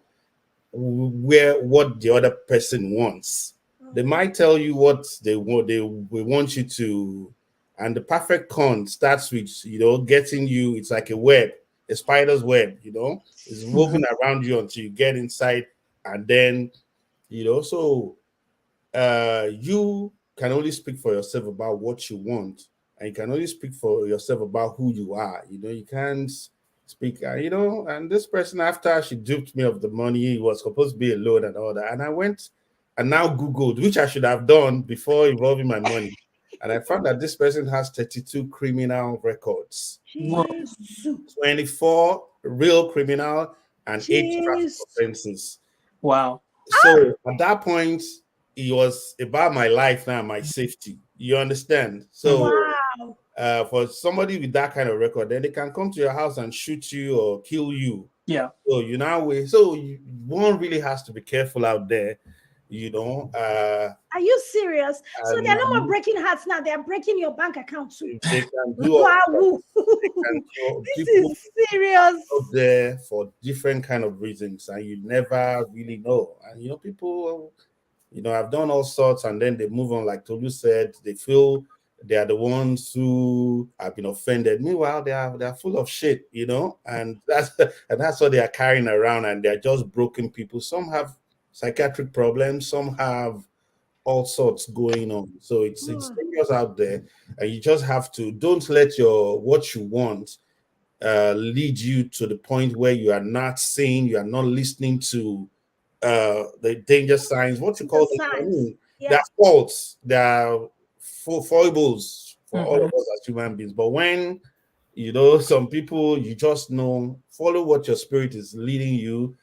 what the other person wants. They might tell you what they want you to, and the perfect con starts with getting you. It's like a web, a spider's web. It's moving around you until you get inside, and then so you can only speak for yourself about what you want, and you can only speak for yourself about who you are. You can't speak, and this person, after she duped me of the money, it was supposed to be a loan and all that. And I went and now Googled, which I should have done before involving my money. And I found that this person has 32 criminal records, 24 real criminal, and 8 traffic offenses. Wow. So at that point, it was about my life now, my safety. You understand? So for somebody with that kind of record, then they can come to your house and shoot you or kill you. Yeah. So one really has to be careful out there. Are you serious? So they're no more breaking hearts now. They're breaking your bank account too. They can do all this is serious. Out there for different kind of reasons, and you never really know. And people, I've done all sorts, and then they move on. Like Tolu said, they feel they are the ones who have been offended. Meanwhile, they are full of shit, and that's what they are carrying around, and they're just broken people. Some have psychiatric problems, some have all sorts going on. So it's dangerous out there, and you just have to don't let what you want lead you to the point where you are not seeing, you are not listening to the danger signs. What you call The it? I signs. mean, Yeah. there are faults, there are foibles for all Mhm. of us as human beings. But when some people, you just know, follow what your spirit is leading you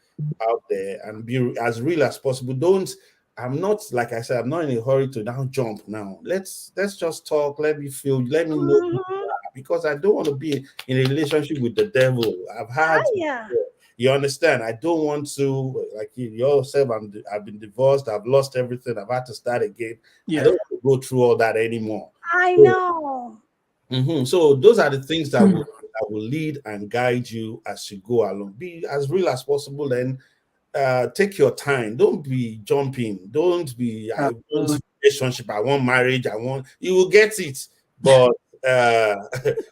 out there and be as real as possible. Don't I'm not, like I said, I'm not in a hurry to now jump now. Let's just talk. Let me feel, let me know who Mhm. you are, because I don't want to be in a relationship with the devil. I've had, Yeah. you understand? I don't want to, like you yourself, I've been divorced, I've lost everything, I've had to start again. I Yeah. don't want to go through all that anymore. I So, know. so those are the things that will lead and guide you as you go along. Be as real as possible, and take your time. Don't be jumping. Don't be, I want Absolutely. relationship, I want marriage, you will get it. But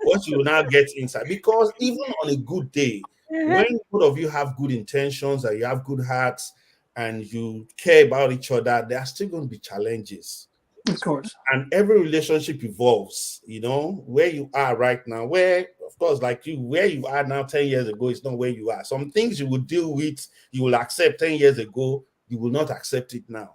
what you will now get inside, because even on a good day, Uh-huh. when both of you have good intentions and you have good hearts and you care about each other, there are still going to be challenges. Of course. And every relationship evolves. Where you are right now, where, of course, like you, where you are now 10 years ago is not where you are. Some things you will deal with, you will accept 10 years ago, you will not accept it now.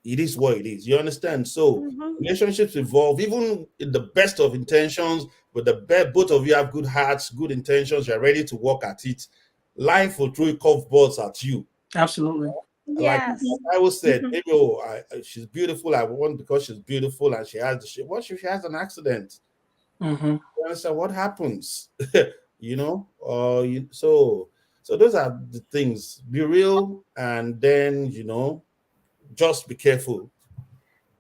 It is what it is. You understand? So Mhm. relationships evolve, even in the best of intentions, but both of you have good hearts, good intentions, you're ready to work at it. Life will throw curveballs at you. Absolutely. Like Yes. I always said, Mhm. maybe, she's beautiful. I want because she's beautiful and she has the shit. What if she has an accident? Mm-hmm. You understand what happens? So those are the things. Be real, and then just be careful.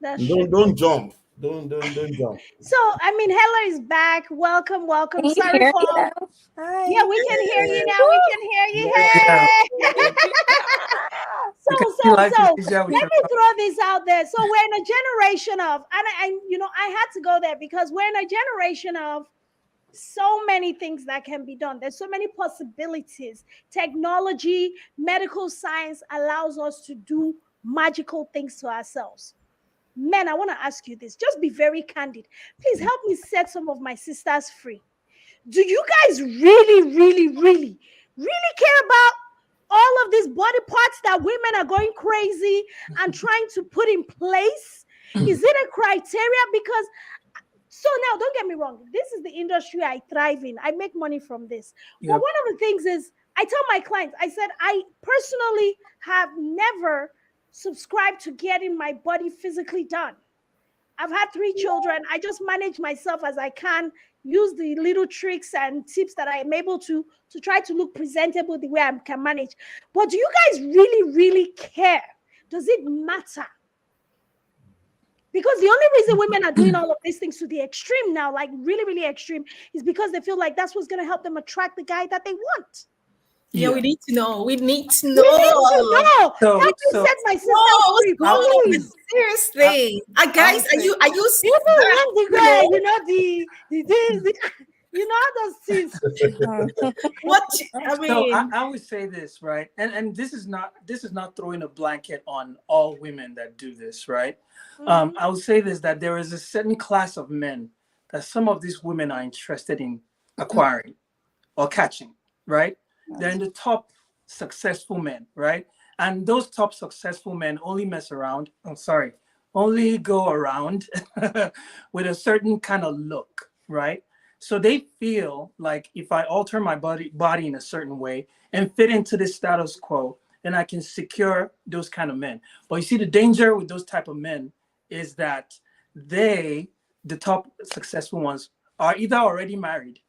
That's true. Don't jump. Don't jump. So, I mean, Hella is back. Welcome, welcome. Can you Sorry hear for. me now? Hi. Yeah, we can hear you now. We can hear you. Yeah. Hey. so, You can see so, life is so, easier with let your me throw this out there. So, we're in a generation of, and I had to go there because we're in a generation of so many things that can be done. There's so many possibilities. Technology, medical science allows us to do magical things to ourselves. Men, I want to ask you this. Just be very candid. Please help me set some of my sisters free. Do you guys really, really, really, really care about all of these body parts that women are going crazy and trying to put in place? Is it a criteria? Because so now, don't get me wrong. This is the industry I thrive in. I make money from this. But Yep. one of the things is, I tell my clients, I said, I personally have never subscribed to getting my body physically done. I've had 3 children. I just manage myself as I can, use the little tricks and tips that I am able to try to look presentable the way I can manage. But do you guys really, really care? Does it matter? Because the only reason women are doing all of these things to the extreme now, like really, really extreme, is because they feel like that's what's going to help them attract the guy that they want. Yeah, Yeah. we need to know. We need to We need to know. know. So, Help me so set my sister Whoa, what's free, going on? please. Seriously. I Guys, would are say, you People that, want the you guy, know, all those things. what I so mean, I would say this, right? And this is not throwing a blanket on all women that do this, right? Mhm. I would say this, that there is a certain class of men that some of these women are interested in acquiring or catching, right? They're in the top successful men, right? And those top successful men only mess around. I'm sorry, only go around with a certain kind of look, right? So they feel like if I alter my body in a certain way and fit into this status quo, then I can secure those kind of men. But you see, the danger with those type of men is that the top successful ones, are either already married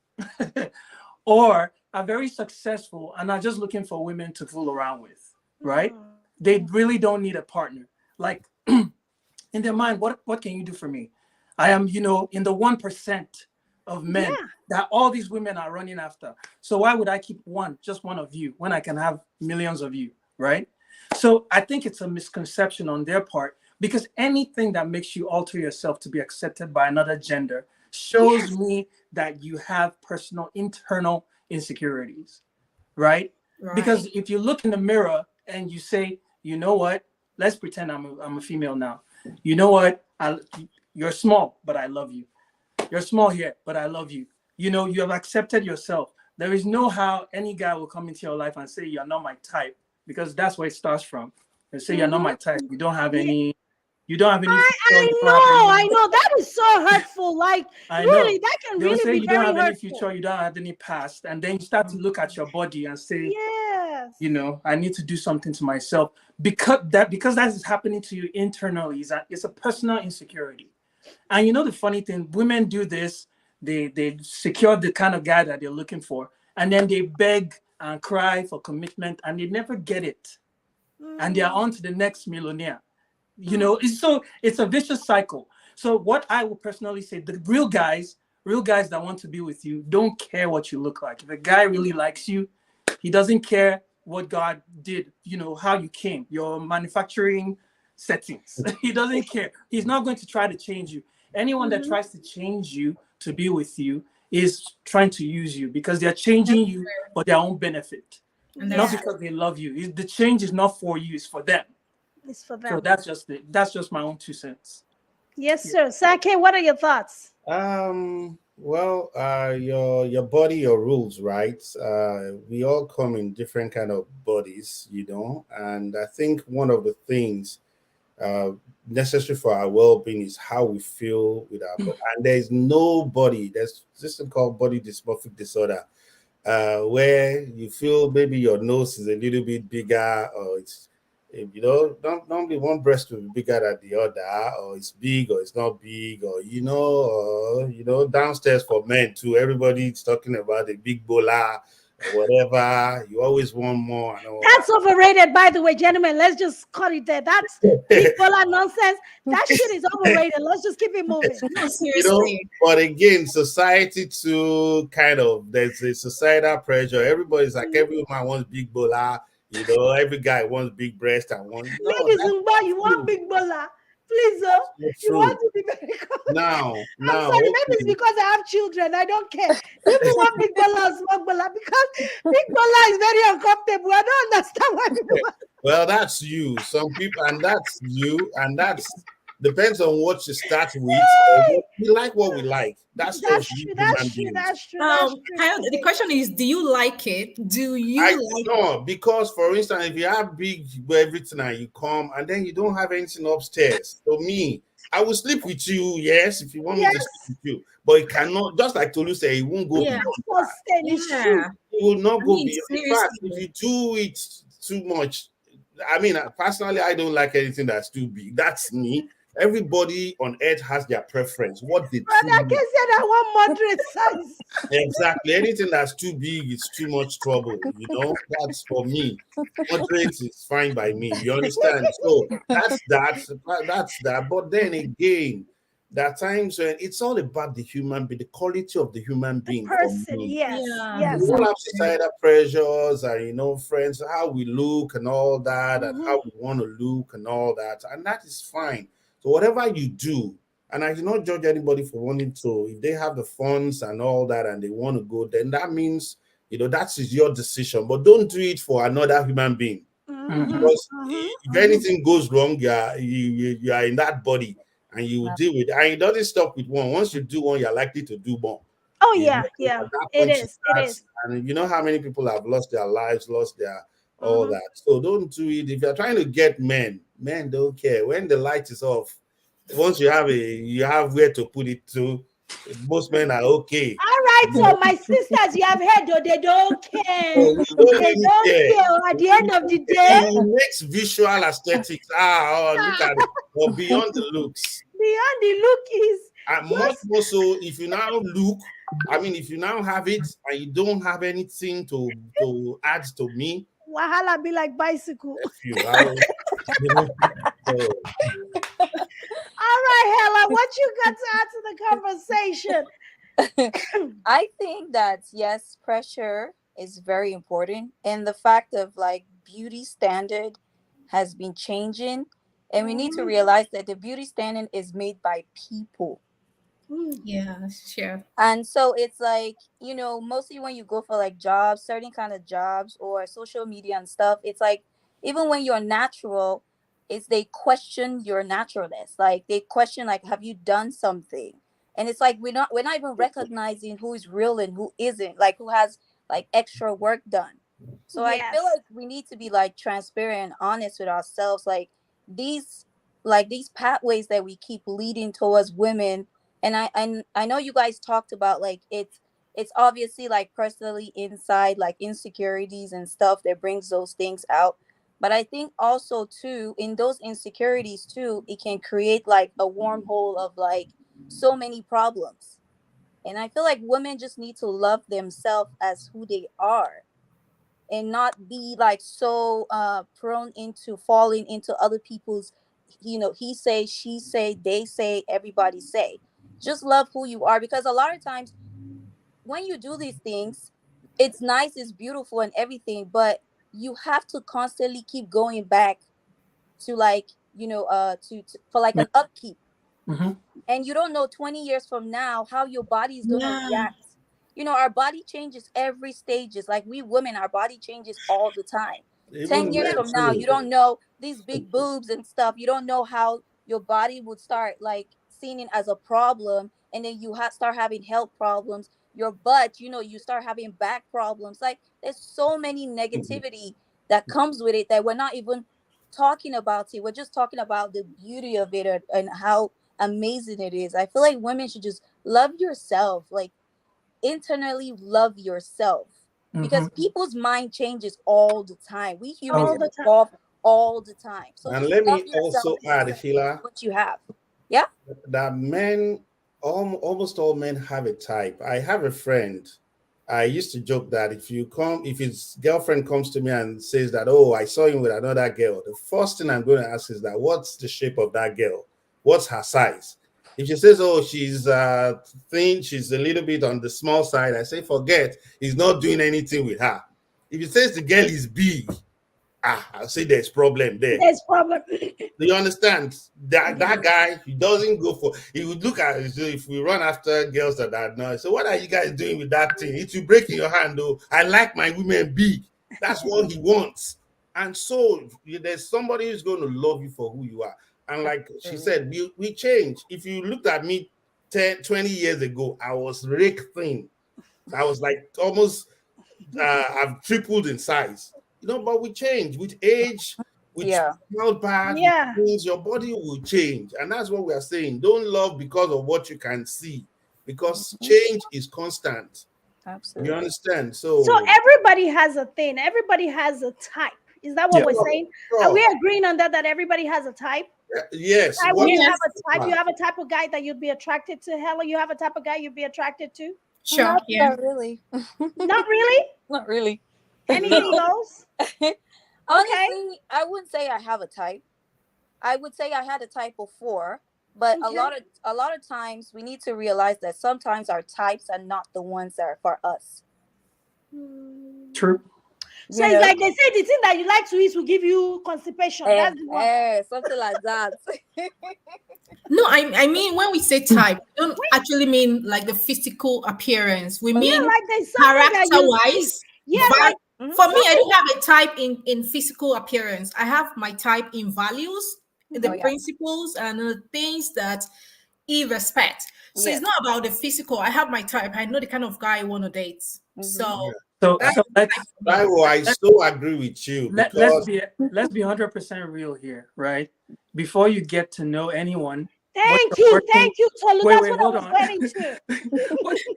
or are very successful and are just looking for women to fool around with, right? Mm. They really don't need a partner. Like in their mind, what can you do for me? I am, in the 1% of men Yeah. that all these women are running after. So why would I keep just one of you, when I can have millions of you, right? So I think it's a misconception on their part, because anything that makes you alter yourself to be accepted by another gender shows Yes. me that you have personal internal insecurities, right? right. Because if you look in the mirror and you say, you know what, let's pretend I'm a female now. You know what, you're small, but I love you. You're small here, but I love you. You have accepted yourself, There is no how any guy will come into your life and say you're not my type, because that's where it starts from. They say you're not my type. You don't have any. You don't have any future. I know that is so hurtful. Like, I really, know. that can They'll really say be you don't very have any hurtful. future, you don't have any past, and then you start to look at your body and say, Yes. you know, I need to do something to myself, because that is happening to you internally. It's a personal insecurity. And you know the funny thing, women do this. They secure the kind of guy that they're looking for, and then they beg and cry for commitment, and they never get it, and they are on to the next millionaire. You know, it's a vicious cycle. So what I will personally say, the real guys that want to be with you don't care what you look like. If a guy really likes you, he doesn't care what God did, you know, how you came, your manufacturing settings. He doesn't care. He's not going to try to change you. Anyone that tries to change you to be with you is trying to use you, because they're changing you for their own benefit, not because they love you. The change is not for you, it's for them. It's for them. So that's just my own 2 cents. Yes, sir. Sake, what are your thoughts? Well, your body, your rules, right? We all come in different kind of bodies, you know, and I think one of the things necessary for our well-being is how we feel with our body. And there's this thing called body dysmorphic disorder, where you feel maybe your nose is a little bit bigger, or it's, you know, normally one breast will be bigger than the other, or it's big or it's not big, or downstairs for men too, everybody's talking about the big bola or whatever. You always want more and all That's overrated, by the way, gentlemen. Let's just cut it there. That's big bola nonsense. That shit is overrated. Let's just keep it moving. No, you know. seriously. But again, society too, kind of, there's a societal pressure. Everybody's like, every woman wants big bola. You know, every guy wants big breast and one. No, Ladies and boys, you want big bola? Please, you want to be very cool. Now, I'm sorry, maybe it's because I have children. I don't care. People want big bola or small bola, because big bola is very uncomfortable. I don't understand why people want. Well, that's you. Some people, and that's you, and that's depends on what you start with. We like what we like. That's true. true. That's true. The question is, do you like it? Do you like it? Because for instance, if you have big everything and you come and then you don't have anything upstairs, so me, I will sleep with you, yes, if you want me to sleep with you. But it cannot, just like Tolu said, it won't go beyond that. It will not go beyond. In fact, if you do it too much, I mean, personally, I don't like anything that's too big. That's me. Everybody on earth has their preference. What they But I can say that one moderate size. Exactly. Anything that's too big is too much trouble. You know, that's for me. Moderate is fine by me. You understand? So that's that. But then again, there are times when it's all about the human being, the quality of the human being. Person, yes. We all have societal pressures and friends, how we look and all that, and how we want to look and all that, and that is fine. So whatever you do, and I do not judge anybody for wanting to, if they have the funds and all that and they want to go, then that means, that is your decision. But don't do it for another human being. Because if anything goes wrong, you are in that body and you will deal with it. And it doesn't stop with one. Once you do one, you're likely to do more. Oh, yeah. It is. And you know how many people have lost their lives, lost their all that. So don't do it. If you're trying to get men don't care. When the light is off, once you have where to put it to, most men are okay. All right, so my sisters, you have heard, they don't care. They don't care. At the end of the day, it makes visual aesthetics. Look at it. But beyond the looks. Beyond the look is. And much more so, if you now look, if you now have it and you don't have anything to add to me, Wahala be like bicycle. All right, Hella, what you got to add to the conversation? I think that yes, pressure is very important, and the fact of like beauty standard has been changing, and we need to realize that the beauty standard is made by people. Yeah, sure. And so it's like, mostly when you go for like jobs, certain kind of jobs or social media and stuff, it's like even when you're natural, they question your naturalness. Like they question, like, have you done something? And it's like we're not even recognizing who is real and who isn't, like who has like extra work done. So I feel Yes. like we need to be like transparent and honest with ourselves. These pathways that we keep leading towards women, and I know you guys talked about like it's obviously like personally inside like insecurities and stuff that brings those things out. But I think also too in those insecurities too, it can create like a wormhole of like so many problems. And I feel like women just need to love themselves as who they are and not be like so prone into falling into other people's, he say, she say, they say, everybody say. Just love who you are, because a lot of times when you do these things, it's nice, it's beautiful and everything, but you have to constantly keep going back to like, to for like an upkeep. Mm-hmm. And you don't know 20 years from now how your body is going to Yeah. react. Our body changes every stages. Like we women, our body changes all the time. 10 Even years men from now, you too. don't know these big boobs and stuff. You don't know how your body would start like seeing it as a problem, and then you start having health problems. Your butt, you start having back problems. Like there's so many negativity that comes with it that we're not even talking about it. We're just talking about the beauty of it, and how amazing it is. I feel like women should just love yourself, like internally love yourself, Mm-hmm. because people's mind changes all the time. We humans All the time. evolve all the time. So And just let love me yourself also and add, accept Sheila, what you have. Yeah. that men, almost all men have a type. I have a friend. I used to joke that if his girlfriend comes to me and says that, oh, I saw him with another girl, the first thing I'm going to ask is that, what's the shape of that girl? What's her size? If she says, oh, she's thin, she's a little bit on the small side, I say, forget, he's not doing anything with her. If he says the girl is big, I'll say there's problem there. There's problem. Do you understand? That guy, he doesn't go for, he would look at it. So if we run after girls that are not, so what are you guys doing with that thing? It will break in your hand, though. I like my women big. That's what he wants. And so there's somebody who's going to love you for who you are. And like she said, we change. If you looked at me 10, 20 years ago, I was rake thin. I was like almost, I've tripled in size. But we change with age, with Yeah. small bad, with Yeah. things, your body will change. And that's what we are saying. Don't love because of what you can see, because change is constant. You Absolutely. understand? So So, everybody has a thing. Everybody has a type. Is that what Yeah. we're saying? Are sure. we agreeing on that everybody has a type? Yes. Taiwo, What you Yes. have a type. You have a type of guy that you'd be attracted to. Hella, you have a type of guy you'd be attracted to. Sure. Not, Yeah. not really. Not really. Not really. Anything goes. Honestly, I wouldn't say I have a type. I would say I had a type before, but Okay. a lot of times we need to realize that sometimes our types are not the ones that are for us. True. So it's like they say the thing that you like to eat will give you constipation. That's the one. Something like that. No, I mean when we say type, we don't actually mean like the physical appearance. We Yeah, mean like there's something that you see. character-wise. Yeah, like For me, I don't have a type in physical appearance. I have my type in values, the Oh, yeah. principles, and the things that he respects. So Yes. it's not about the physical. I have my type. I know the kind of guy I want to date. Mhm. So So that's so let's I so agree with you because let's be 100% real here, right? Before you get to know anyone, thank you, Tolu. wait, That's wait, what I hold was on. getting to.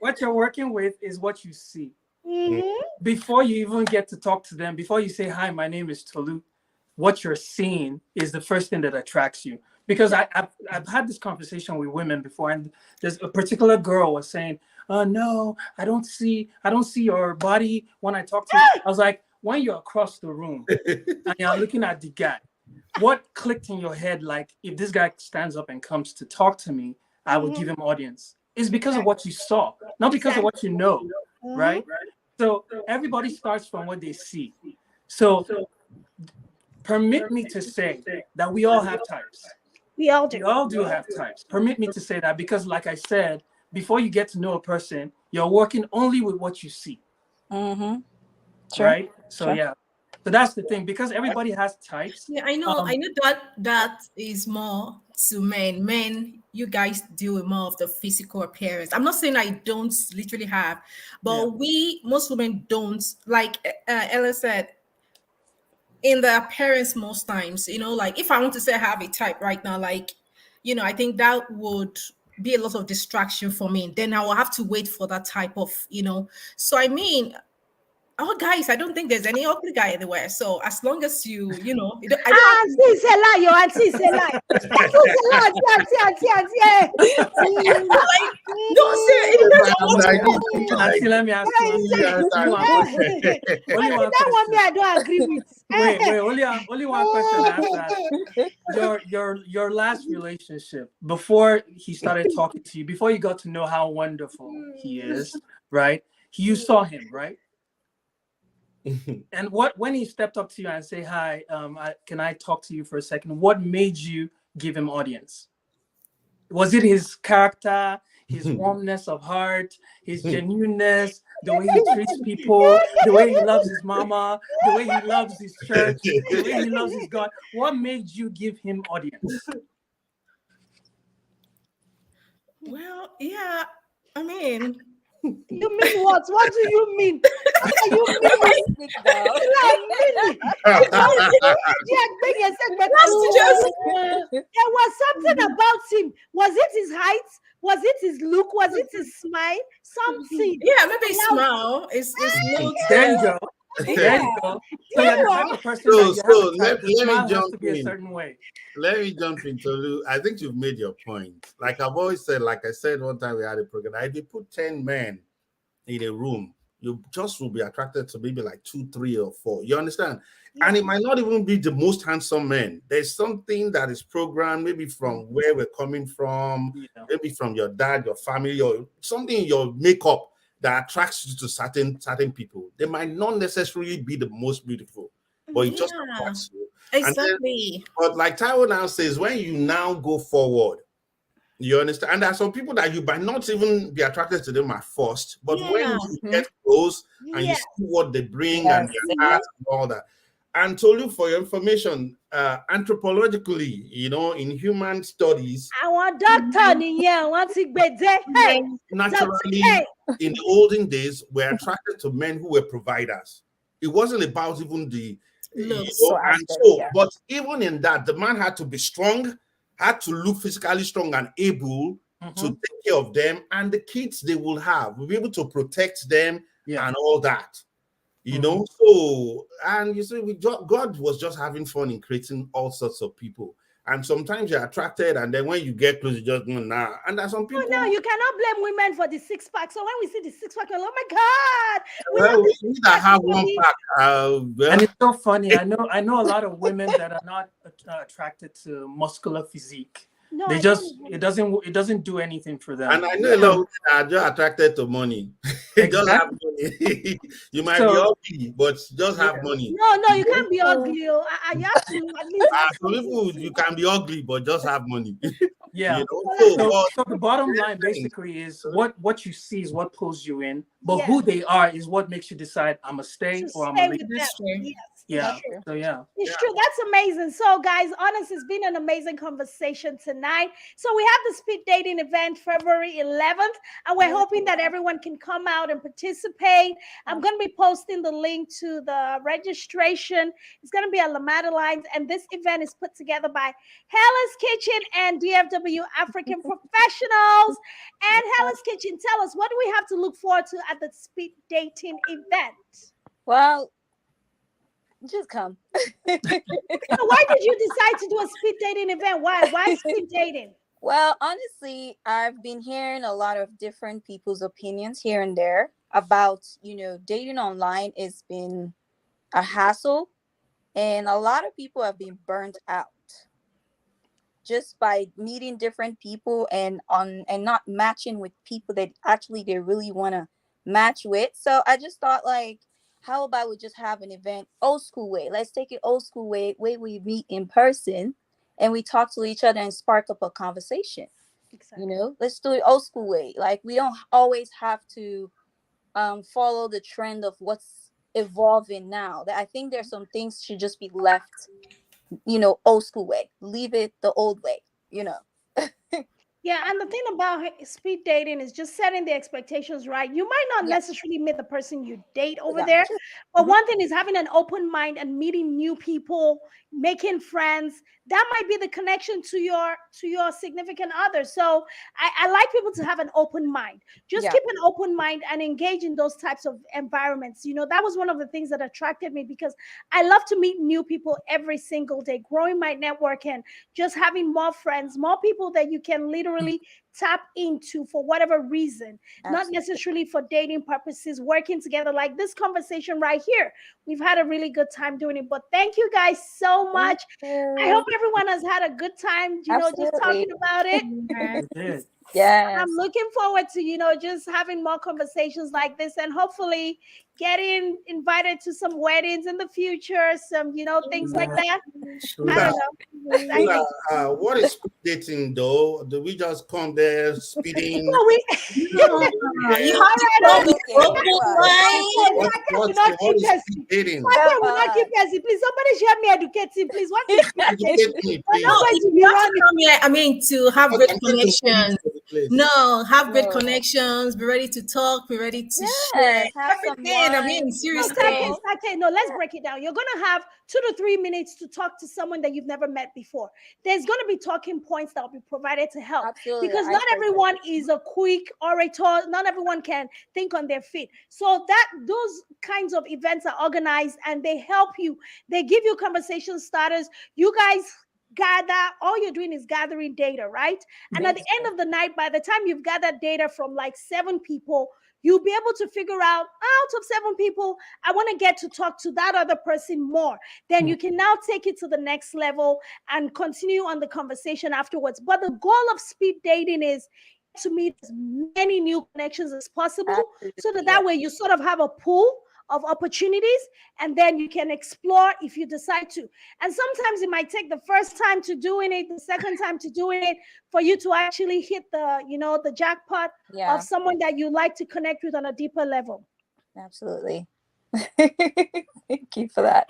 What you're working with is what you see. Mhm. Before you even get to talk to them, before you say, hi, my name is Tolu, what you're seeing is the first thing that attracts you. Because I've had this conversation with women before, and there's a particular girl was saying, no, I don't see your body when I talk to you. I was like, when you're across the room and you're looking at the guy, what clicked in your head? Like, if this guy stands up and comes to talk to me, I will give him audience. It's because of what you saw, not because of what you know, right? So everybody starts from what they see. So permit me to say that we all have types. We all do. We all do have types. Permit me to say that because, like I said, before you get to know a person, you're working only with what you see, Mm-hmm. right? So yeah. So that's the thing, because everybody has types. Yeah, I know that is more to men. Men, you guys deal with more of the physical appearance. I'm not saying I don't literally have, but most women don't. Like Ella said, in the appearance most times, like if I want to say I have a type right now, like, I think that would be a lot of distraction for me. Then I will have to wait for that type of, So I mean, oh, guys, I don't think there's any ugly guy anywhere. So as long as I don't have to. Auntie, say lie, your auntie, say lie. Auntie, say lie, auntie. Don't say it. It depends on what Auntie, let me ask you only one question. Only one That one me, question. I don't agree with. Wait, only one question after that. Your last relationship, before he started talking to you, before you got to know how wonderful he is, right? You saw him, right? And when he stepped up to you and say, "Hi, can I talk to you for a second?" What made you give him audience? Was it his character, his warmness of heart, his genuineness, the way he treats people, the way he loves his mama, the way he loves his church, the way he loves his God? What made you give him audience? Well, yeah, I mean, You mean what? What do you mean? What do you mean? Like, really? There was something about him. Was it his height? Was it his look? Was it his smile? Something. Yeah, maybe smile. It's There you go. There you go. So you're the type of person that you have a type. The smile has to be a certain way. Let me jump in, Tolu. I think you've made your point. Like I've always said, like I said one time we had a program, if you put 10 men in a room, you just will be attracted to maybe like 2, 3, or 4. You understand? Yeah. And it might not even be the most handsome men. There's something that is programmed, maybe from where we're coming from, maybe from your dad, your family, or something in your makeup that attracts you to certain people. They might not necessarily be the most beautiful, but it just attracts you. Exactly. But like Taiwo now says, when you now go forward, you understand? And there are some people that you might not even be attracted to them at first, but when you get close and you see what they bring and their heart and all that. And Tolu, for your information, anthropologically, in human studies, our doctor naturally, in the olden days, were attracted to men who were providers. It wasn't about even the but even in that, the man had to be strong, had to look physically strong and able to take care of them, and the kids they will have, will be able to protect them and all that. So, and you see, God was just having fun in creating all sorts of people. And sometimes you're attracted, and then when you get close, you just go, nah. And there's some people. Oh, no, you cannot blame women for the 6-pack. So when we see the 6-pack, oh my God. We need to have one pack. And it's so funny. I know a lot of women that are not attracted to muscular physique. No, it doesn't do anything for them. And I know a lot of women are just attracted to money. Just have money. You might be ugly, but just have money. No, you can't be ugly. I have to at least. Some people, you can be ugly, but just have money. Yeah. So the bottom line basically is what you see is what pulls you in, but who they are is what makes you decide I'm gonna stay or I'm gonna leave. Yes. Yeah. So it's true. That's amazing. So, guys, honest, it's been an amazing conversation tonight. So we have the speed dating event February 11th, and we're hoping that everyone can come out and participate. I'm going to be posting the link to the registration. It's going to be at La Madeleine, and this event is put together by Hella's Kitchen and DFW African Professionals. And Hella's Kitchen, tell us, what do we have to look forward to at the speed dating event? Well, just come. Why did you decide to do a speed dating event? Why speed dating? Well, honestly, I've been hearing a lot of different people's opinions here and there about, dating online has been a hassle, and a lot of people have been burnt out just by meeting different people and not matching with people that actually they really want to match with. So I just thought, like, how about we just have an event old school way? Let's take it old school way we meet in person and we talk to each other and spark up a conversation. Exactly. Let's do it old school way. Like, we don't always have to follow the trend of what's evolving now. That I think there's some things should just be left, old school way. Leave it the old way, Yeah, and the thing about speed dating is just setting the expectations right. You might not Yeah. necessarily meet the person you date over Yeah. there, but Mhm. one thing is having an open mind and meeting new people, making friends. That might be the connection to your significant other. So I like people to have an open mind. Just Yeah. keep an open mind and engage in those types of environments. That was one of the things that attracted me, because I love to meet new people every single day, growing my network and just having more friends, more people that you can literally tap into for whatever reason, not Absolutely. necessarily for dating purposes, working together like this conversation right here. We've had a really good time doing it, but thank you guys so much. I hope everyone has had a good time, just talking about it. Yes. We did. Yes. I'm looking forward to, just having more conversations like this, and hopefully getting invited to some weddings in the future, some, things like that. Sure. I don't know. Exactly. What is speed dating though? Do we just come there speeding? Well, we You all have to right, come with open mind. What is speed dating? Sake will not keep us. Please, somebody share me educating, please. What is Educate me, We're please. not going to be You have to running. come here, to have Because great I'm going to speed connections. to the place. No, have great No. connections. Be ready to talk. Be ready to share Yes, have some everything. wine. Seriously. Sake, no, let's break it down. You're going to have 2 to 3 minutes to talk to someone that you've never met before. There's going to be talking points that will be provided to help. Absolutely. Because not everyone is a quick orator. Not everyone can think on their feet. So those kinds of events are organized and they help you. They give you conversation starters. You guys gather, all you're doing is gathering data, right? And at the end of the night, by the time you've gathered data from like 7 people, you'll be able to figure out of 7 people, I want to get to talk to that other person more. Then you can now take it to the next level and continue on the conversation afterwards. But the goal of speed dating is to meet as many new connections as possible, so that way you sort of have a pool of opportunities, and then you can explore if you decide to. And sometimes it might take the first time to doing it, the second time to doing it, for you to actually hit the jackpot of someone that you like to connect with on a deeper level. Absolutely. Thank you for that.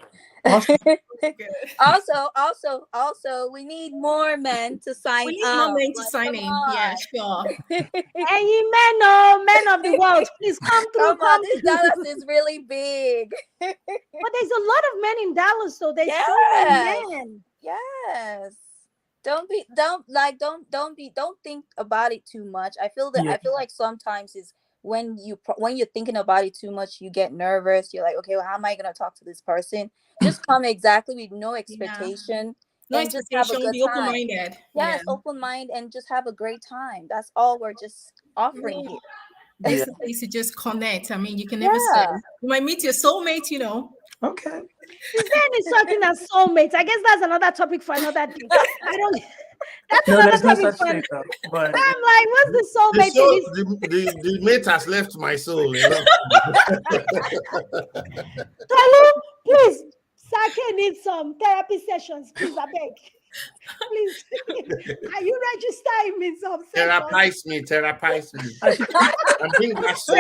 Also, we need more men to sign up. We need more men to sign in. Yeah, sure. And you men of the world, please come through. Come on, this Dallas is really big. But there's a lot of men in Dallas, though. There's so many men. Yes. Don't think about it too much. I feel like sometimes is when you're thinking about it too much, you get nervous. You're like, okay, well, how am I gonna talk to this person? Just come exactly with no expectation. No and expectation, just have a good be time. open-minded. Yes, open mind and just have a great time. That's all we're just offering here. This is a place to just connect. You can never say. You might meet your soulmate, Okay. Is there any something as soulmates? I guess that's another topic for another day. I don't. That's No, another there's no topic such for. thing though. But I'm like, what's the soulmate? The mate has left my soul. Tolu, please. Sake needs some therapy sessions, please. I beg. Please. Are you registering me some sessions? Therapize me. I'm being that soul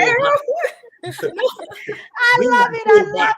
back.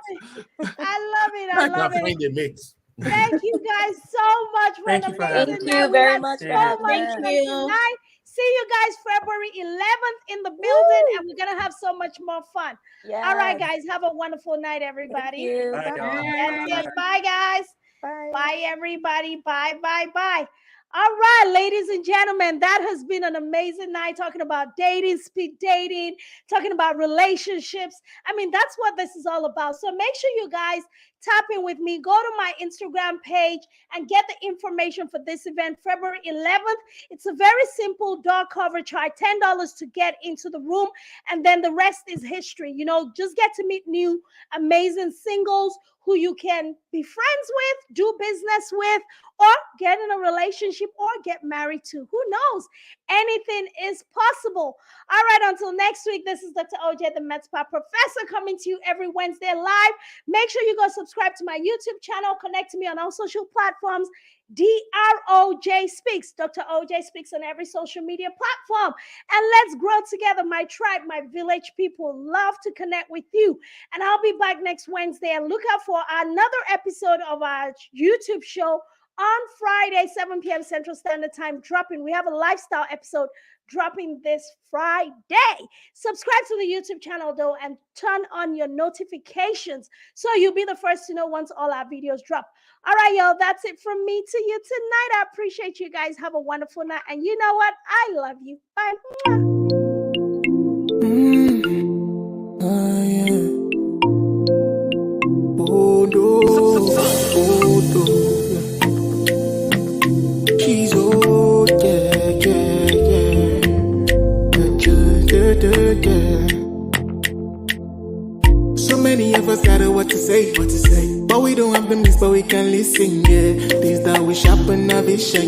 I love it. I love it. Find a mate. Thank you guys so much for Thank an you for amazing having me. night. Thank you very much So for having much me. fun Thank you. tonight. See you guys February 11th in the building, and we're gonna have so much more fun. Yes. All right, guys, have a wonderful night, everybody. Thank you. Bye, y'all. That's it. Bye, guys. Bye. Bye, everybody. Bye. All right, ladies and gentlemen, that has been an amazing night talking about dating, speed dating, talking about relationships. That's what this is all about. So make sure you guys tap in with me. Go to my Instagram page and get the information for this event, February 11th. It's a very simple door cover charge, $10 to get into the room. And then the rest is history. Just get to meet new, amazing singles who you can be friends with, do business with, or get in a relationship or get married to. Who knows? Anything is possible. All right, until next week, this is Dr. OJ, the Med Spa Professor, coming to you every Wednesday live. Make sure you go subscribe subscribe to my YouTube channel. Connect to me on all social platforms. DROJ Speaks. Dr. OJ Speaks on every social media platform. And let's grow together. My tribe, my village people love to connect with you. And I'll be back next Wednesday. And look out for another episode of our YouTube show on Friday, 7 p.m. Central Standard Time dropping. We have a lifestyle episode dropping this Friday. Subscribe to the YouTube channel, though, and turn on your notifications so you'll be the first to know once all our videos drop. All right, y'all, that's it from me to you tonight. I appreciate you guys. Have a wonderful night. And you know what? I love you. Bye. Oh, no. Oh, no. She's old, yeah. So many of us got what to say, but we don't have the means, but we can listen, yeah. Things that we sharpen our vision.